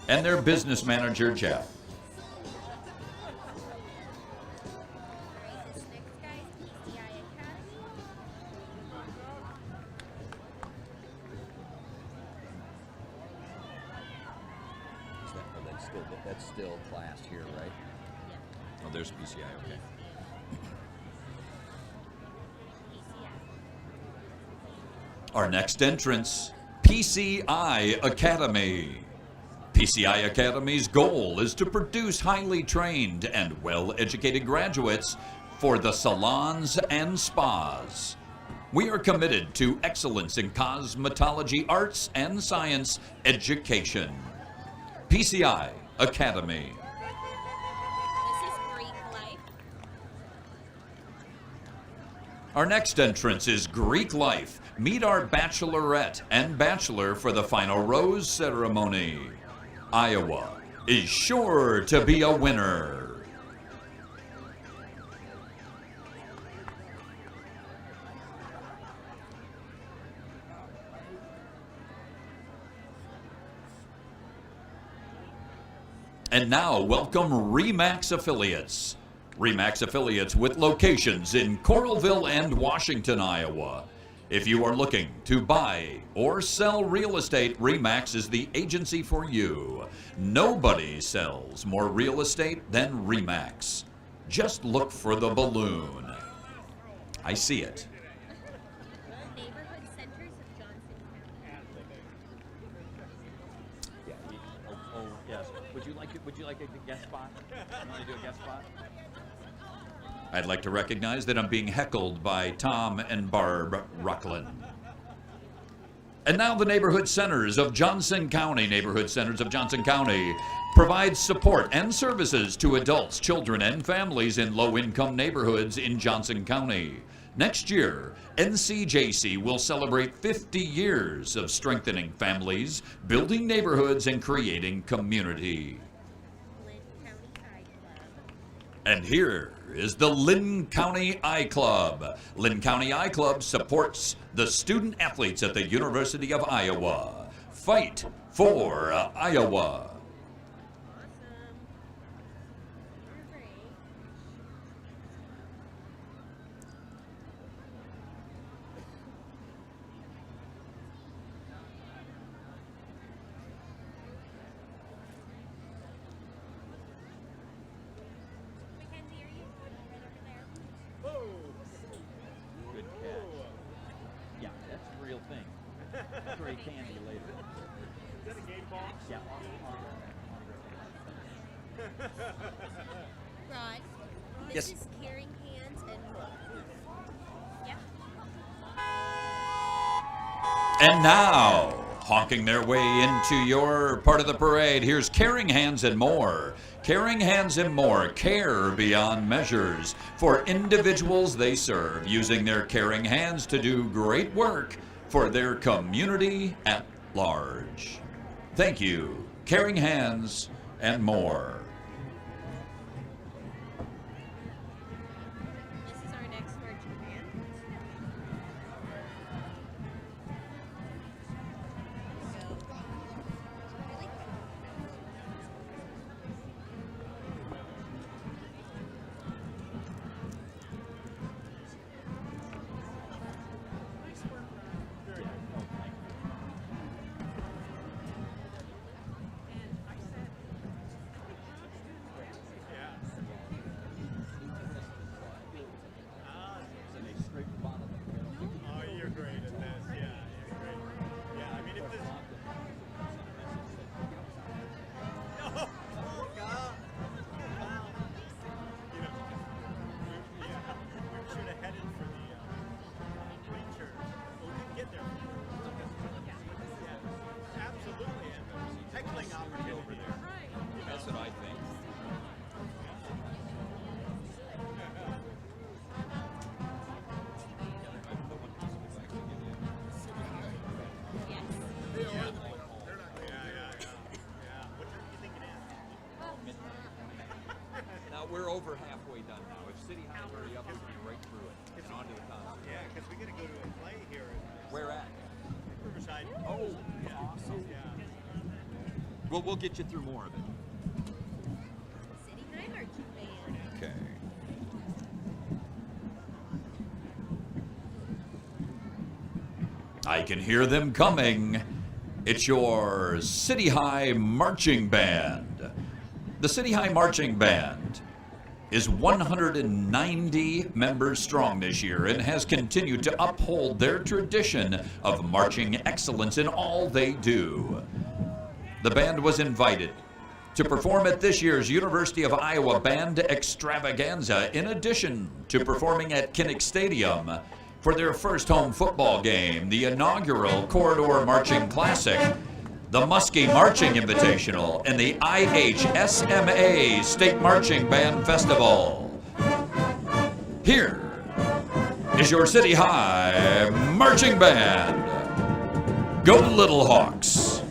And their business manager, Jeff. All right, this next guy is PCI Academy. That's still class here, right? Oh, there's PCI, okay. PCI. Our next entrance, PCI Academy. PCI Academy's goal is to produce highly trained and well-educated graduates for the salons and spas. We are committed to excellence in cosmetology, arts, and science education. PCI Academy. This is Greek life. Our next entrance is Greek life. Meet our bachelorette and bachelor for the final rose ceremony. Iowa is sure to be a winner. And now, welcome RE/MAX affiliates. RE/MAX affiliates with locations in Coralville and Washington, Iowa. If you are looking to buy or sell real estate, RE/MAX is the agency for you. Nobody sells more real estate than RE/MAX. Just look for the balloon. I see it. Neighborhood centers of Johnson County. Yeah. Oh, yes. Would you like it? Would you like a guest spot? You want to do a guest spot? I'd like to recognize that I'm being heckled by Tom and Barb Ruckland. And now the Neighborhood Centers of Johnson County. Neighborhood Centers of Johnson County provides support and services to adults, children, and families in low-income neighborhoods in Johnson County. Next year, NCJC will celebrate 50 years of strengthening families, building neighborhoods, and creating community. Lynn County Eye Club. And here is the Lynn County Eye Club. Lynn County Eye Club supports the student athletes at the University of Iowa. Fight for Iowa. Awesome. You're great. Mackenzie, are you right over there? Good catch. Yeah, that's the real thing. Great candy later. Is that a game ball? Yeah. Rod, this Yes. is carrying hands and more. Yep. And now, honking their way into your part of the parade, here's Caring Hands and More. Caring Hands and More, care beyond measures for individuals they serve, using their caring hands to do great work for their community at large. Thank you, Caring Hands and More. This is our next marching band. Oh, you're great at this. Yeah, you're great. Yeah, I mean, if this. Oh, God. You know, we should have headed for the bleachers. Well, we didn't get there. Yeah, absolutely. And heckling opportunity there. That's what I think. Yeah. What do you think it is? Now we're over halfway done now. If City High hurry up, we'll be right through it and onto the concert. Yeah, because we got to go to a play here in Where at? Riverside. Oh, Yeah. awesome. Yeah. Well, we'll get you through more of it. City High Marching Band. Okay. I can hear them coming. It's your City High Marching Band. The City High Marching Band is 190 members strong this year and has continued to uphold their tradition of marching excellence in all they do. The band was invited to perform at this year's University of Iowa Band Extravaganza, in addition to performing at Kinnick Stadium for their first home football game, the inaugural Corridor Marching Classic, the Muskie Marching Invitational, and the IHSMA State Marching Band Festival. Here is your City High Marching Band. Go Little Hawks!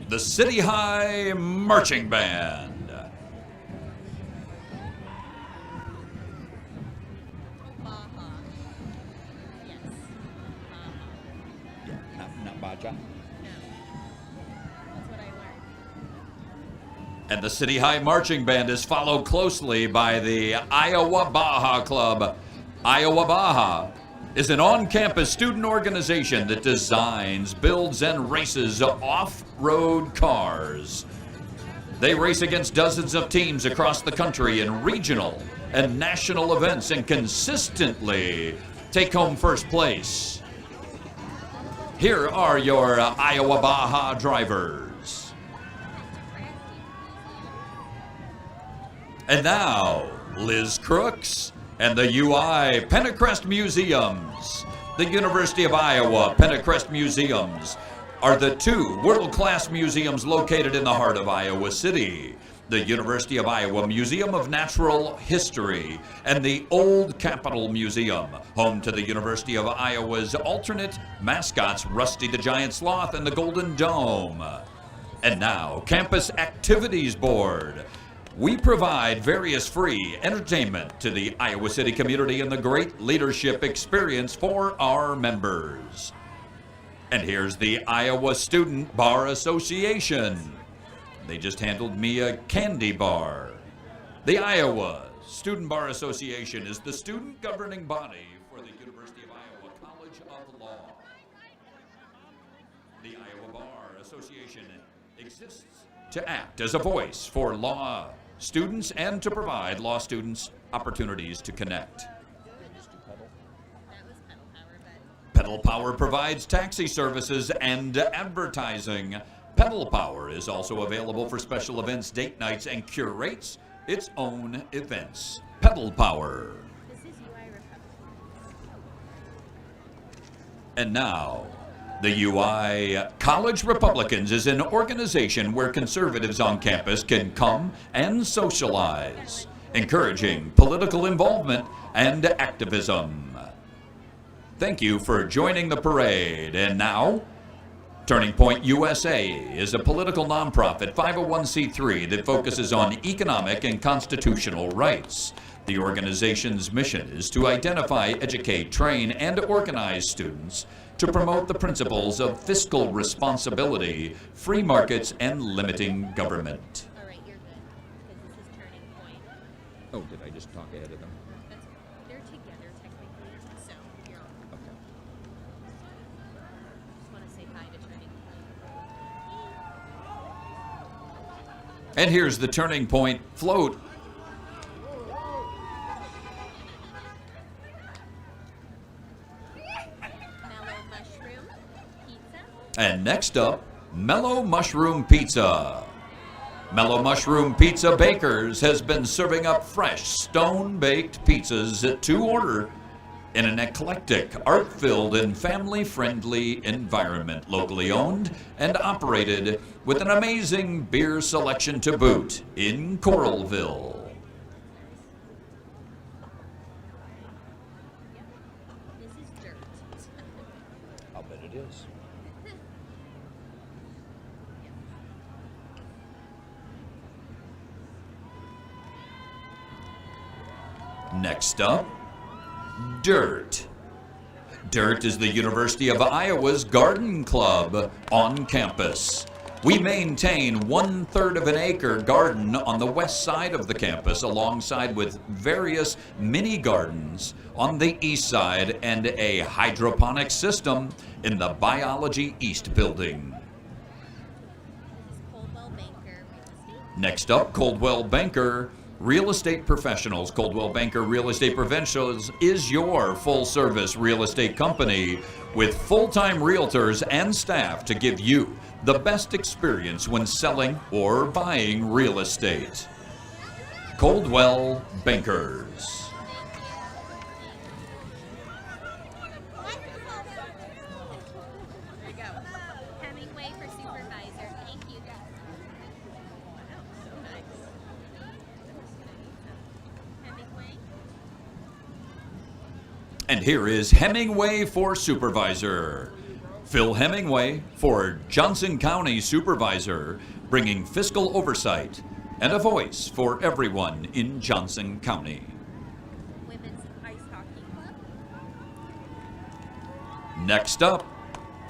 the City High Marching Band. Baja. Yes. Yeah, not Baja. No. That's what I learned. And the City High Marching Band is followed closely by the Iowa Baja Club. Iowa Baja is an on-campus student organization that designs, builds, and races off-road cars. They race against dozens of teams across the country in regional and national events and consistently take home first place. Here are your Iowa Baja drivers. And now, Liz Crooks and the UI Pentecrest Museums. The University of Iowa Pentecrest Museums are the two world-class museums located in the heart of Iowa City. The University of Iowa Museum of Natural History and the Old Capitol Museum, home to the University of Iowa's alternate mascots, Rusty the Giant Sloth and the Golden Dome. And now, Campus Activities Board. We provide various free entertainment to the Iowa City community and the great leadership experience for our members. And here's the Iowa Student Bar Association. They just handed me a candy bar. The Iowa Student Bar Association is the student governing body for the University of Iowa College of Law. The Iowa Bar Association exists to act as a voice for law students and to provide law students opportunities to connect. That was pedal power, but Pedal Power provides taxi services and advertising. Pedal Power is also available for special events, date nights, and curates its own events. Pedal Power. this is UI Republic. And now, the UI College Republicans is an organization where conservatives on campus can come and socialize, encouraging political involvement and activism. Thank you for joining the parade. And now, Turning Point USA is a political nonprofit 501c3 that focuses on economic and constitutional rights. The organization's mission is to identify, educate, train, and organize students to promote the principles of fiscal responsibility, free markets, and limiting government. All right, you're good. Because this is Turning Point. Oh, did I just talk ahead of them? That's, they're together technically, so you're on. Okay. Just want to say hi to Turning Point. And here's the Turning Point float. Mellow mushroom pizza. And next up, Mellow Mushroom Pizza. Mellow Mushroom Pizza Bakers has been serving up fresh, stone-baked pizzas to order in an eclectic, art-filled, and family-friendly environment, locally owned and operated with an amazing beer selection to boot in Coralville. This is dirt. I'll bet it is. Next up, Dirt. Dirt is the University of Iowa's garden club on campus. We maintain 1/3 of an acre garden on the west side of the campus, alongside with various mini gardens on the east side and a hydroponic system in the Biology East building. This is Coldwell Banker Real Estate. Next up, Coldwell Banker Real Estate Professionals. Coldwell Banker Real Estate Professionals is your full-service real estate company with full-time realtors and staff to give you the best experience when selling or buying real estate. Coldwell Bankers. There you go. Hemingway for supervisor. Thank you. Wow, so nice. Hemingway. And here is Hemingway for Supervisor. Phil Hemingway for Johnson County Supervisor, bringing fiscal oversight and a voice for everyone in Johnson County. Women's Ice Hockey Club. Next up,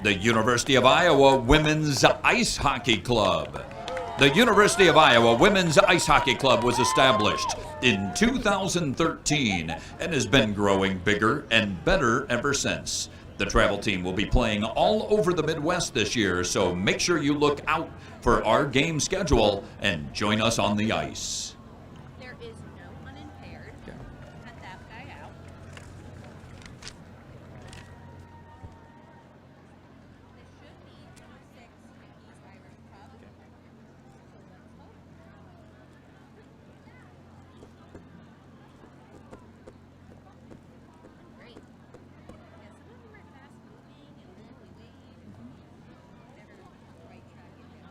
the University of Iowa Women's Ice Hockey Club. The University of Iowa Women's Ice Hockey Club was established in 2013 and has been growing bigger and better ever since. The travel team will be playing all over the Midwest this year, so make sure you look out for our game schedule and join us on the ice. There is no unimpaired. Cut that guy out. This should be 6 Mickey's Irish Pub. So let's hope. Great. Yeah, some of them are fast moving and then we wait. Better right track it down.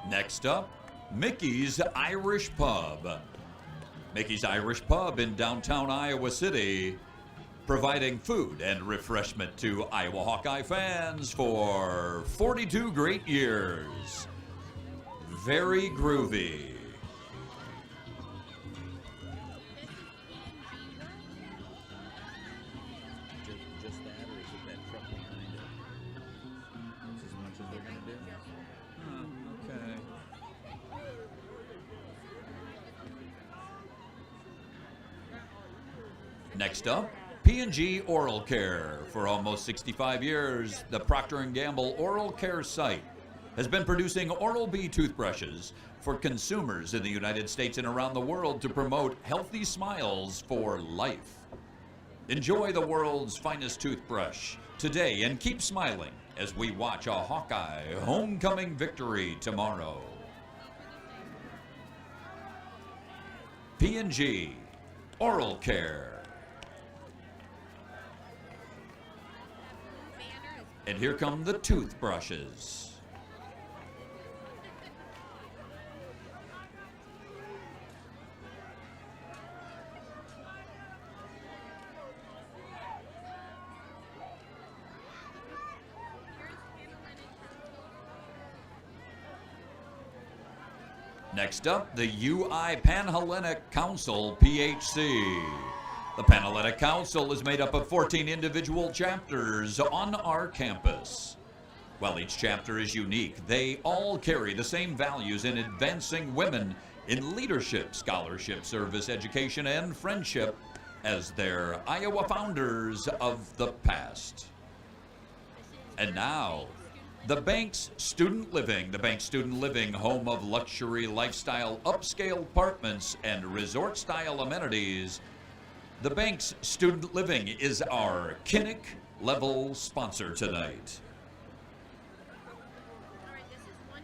Next up, Mickey's Irish Pub. Mickey's Irish Pub in downtown Iowa City, providing food and refreshment to Iowa Hawkeye fans for 42 great years. Very groovy. Just that, or is it that truck behind it? That's as much as they're gonna do. Okay. Next up, P&G Oral Care. For almost 65 years, the Procter & Gamble Oral Care site has been producing Oral-B toothbrushes for consumers in the United States and around the world to promote healthy smiles for life. Enjoy the world's finest toothbrush today and keep smiling as we watch a Hawkeye homecoming victory tomorrow. P&G Oral Care. And here come the toothbrushes. Next up, the UI Panhellenic Council, PHC. The Panhellenic Council is made up of 14 individual chapters on our campus. While each chapter is unique, they all carry the same values in advancing women in leadership, scholarship, service, education, and friendship as their Iowa founders of the past. And now, the Banks Student Living. The Banks Student Living, home of luxury lifestyle, upscale apartments, and resort-style amenities. The Banks Student Living is our Kinnick level sponsor tonight. All right, this is 110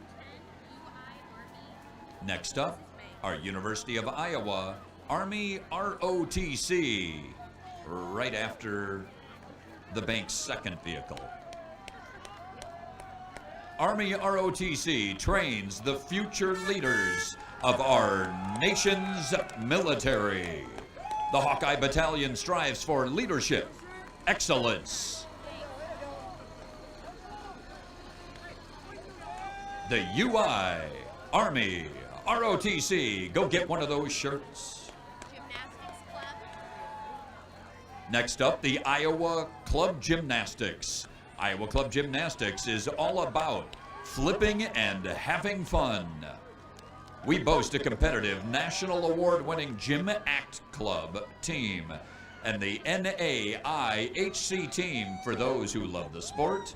UI Army. Next up, our University of Iowa Army ROTC, right after the Banks' second vehicle. Army ROTC trains the future leaders of our nation's military. The Hawkeye Battalion strives for leadership, excellence. The UI Army ROTC. Go get one of those shirts. Gymnastics Club. Next up, the Iowa Club Gymnastics. Iowa Club Gymnastics is all about flipping and having fun. We boast a competitive national award-winning Gym Act Club team and the NAIHC team for those who love the sport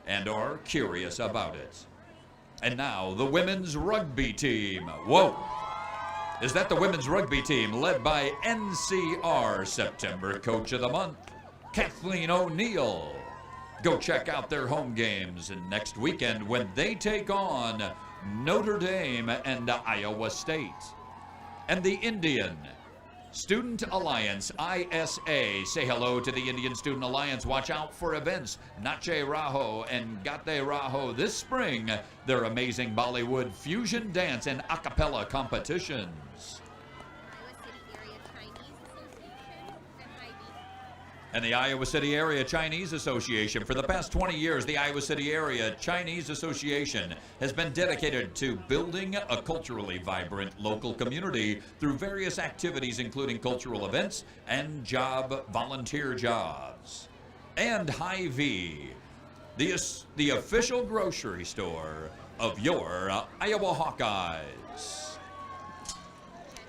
and are curious about it. And now the women's rugby team. Whoa! Is that the women's rugby team led by NCR September Coach of the Month, Kathleen O'Neill. Go check out their home games next weekend when they take on Notre Dame and Iowa State. And the Indian Student Alliance, ISA. Say hello to the Indian Student Alliance. Watch out for events, Nache Raho and Gate Raho this spring. Their amazing Bollywood fusion dance and a cappella competitions. Iowa City Area Chinese Association And the Iowa City Area Chinese Association. and HIVE. For the past 20 years, the Iowa City Area Chinese Association has been dedicated to building a culturally vibrant local community through various activities, including cultural events and volunteer jobs. And Hy-Vee, the official grocery store of your Iowa Hawkeyes.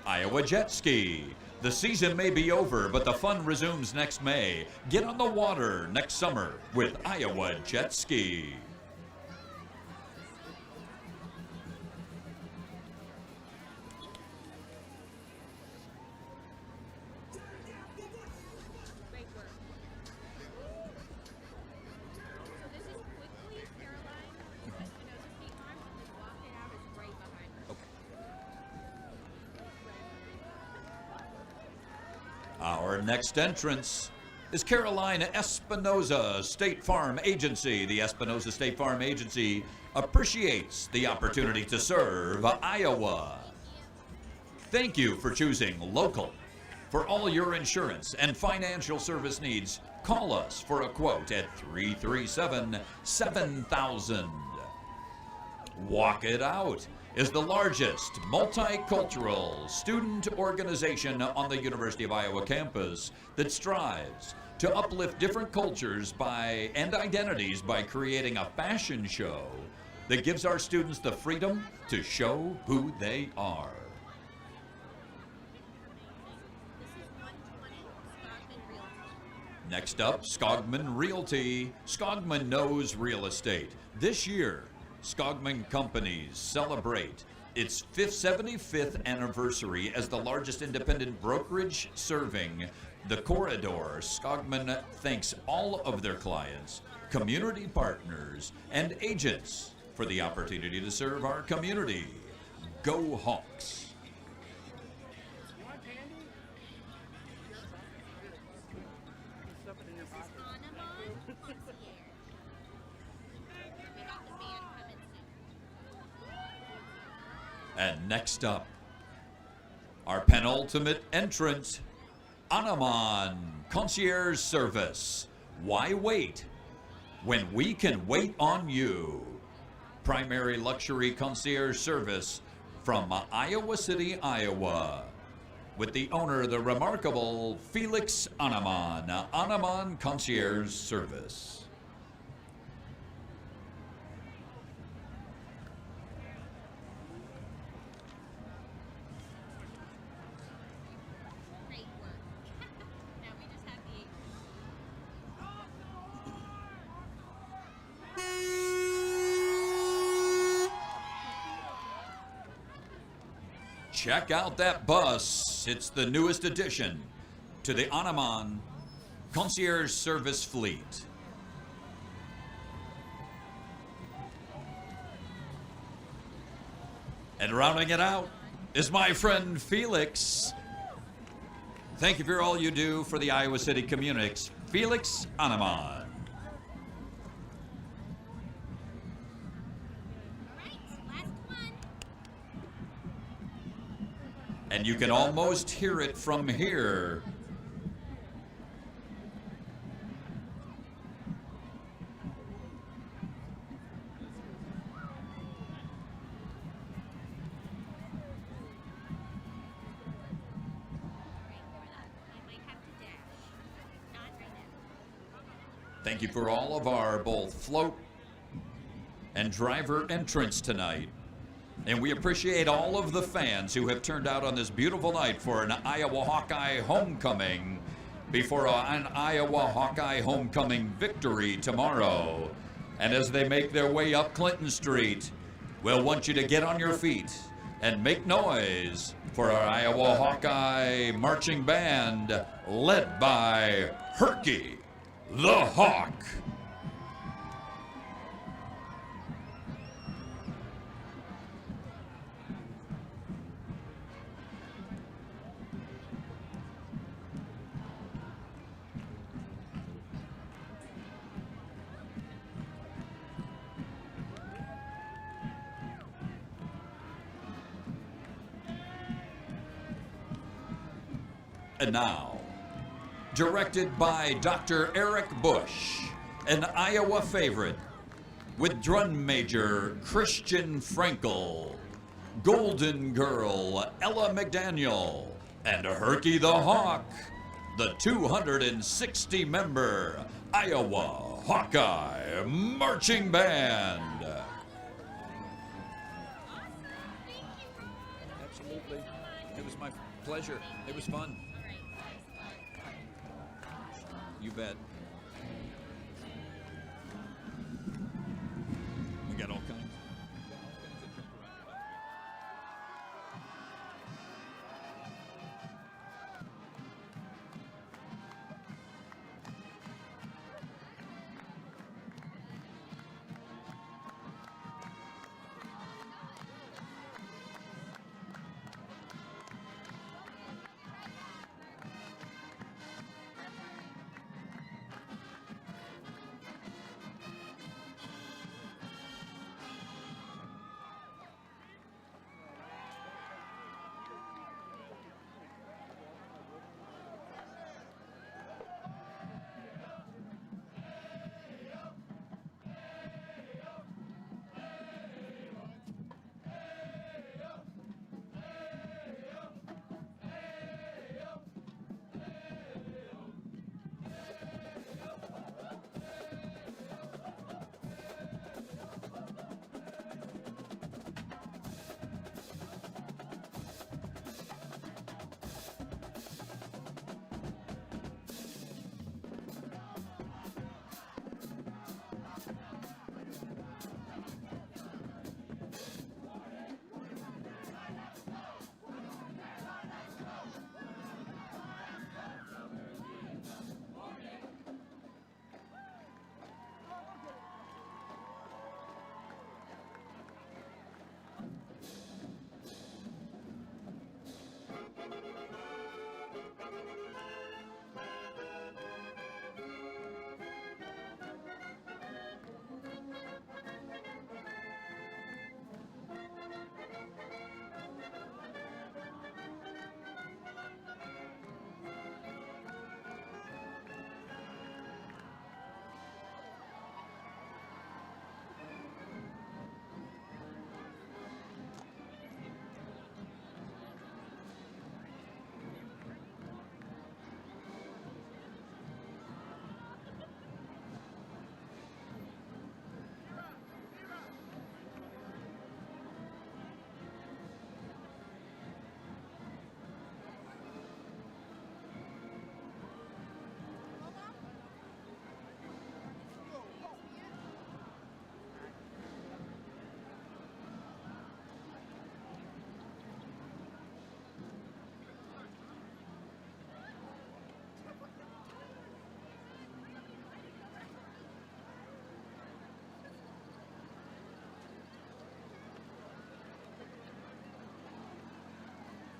Iowa Jet Ski. The season may be over, but the fun resumes next May. Get on the water next summer with Iowa Jet Ski. Great work. So this is quickly Caroline. Just, feet arm. Just walk it out. It's right behind her. Our next entrance is Caroline Espinoza State Farm Agency. The Espinoza State Farm Agency appreciates the opportunity to serve Iowa. Thank you for choosing local. For all your insurance and financial service needs, call us for a quote at 337-7000. Walk It Out is the largest multicultural student organization on the University of Iowa campus that strives to uplift different cultures and identities by creating a fashion show that gives our students the freedom to show who they are. This is 120 Stockman Realty. Next up, Skogman Realty. Skogman knows real estate. This year, Skogman Companies celebrate its 75th anniversary as the largest independent brokerage serving the corridor. Skogman thanks all of their clients, community partners, and agents for the opportunity to serve our community. Go Hawks! Anamon Concierge. We got the van coming soon. And next up, our penultimate entrant, Anamon Concierge Service. Why wait when we can wait on you? Primary luxury concierge service from Iowa City, Iowa. With the owner, the remarkable Felix Anamon, Anamon Concierge Service. Great work. Now we just have the Check out that bus. It's the newest addition to the Anamon Concierge Service fleet. And rounding it out is my friend Felix. Thank you for all you do for the Iowa City communities. Felix Anamon. Alright, last one. And you can almost hear it from here. I might have to dash. Not right now. Thank you for all of our both float and driver entrants tonight. And we appreciate all of the fans who have turned out on this beautiful night for an Iowa Hawkeye homecoming before an Iowa Hawkeye homecoming victory tomorrow. And as they make their way up Clinton Street, we'll want you to get on your feet and make noise for our Iowa Hawkeye marching band led by Herky the Hawk. And now, directed by Dr. Eric Bush, an Iowa favorite, with drum major Christian Frankel, Golden Girl Ella McDaniel, and Herky the Hawk, the 260-member Iowa Hawkeye Marching Band. Absolutely. It was my pleasure. It was fun. You bet. We got all kinds.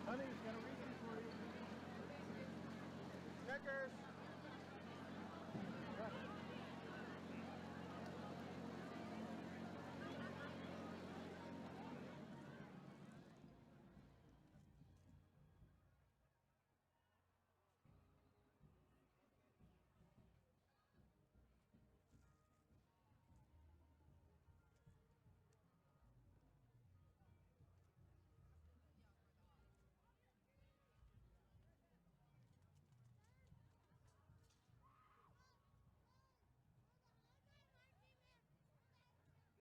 Honey, got a reason for you. Checkers.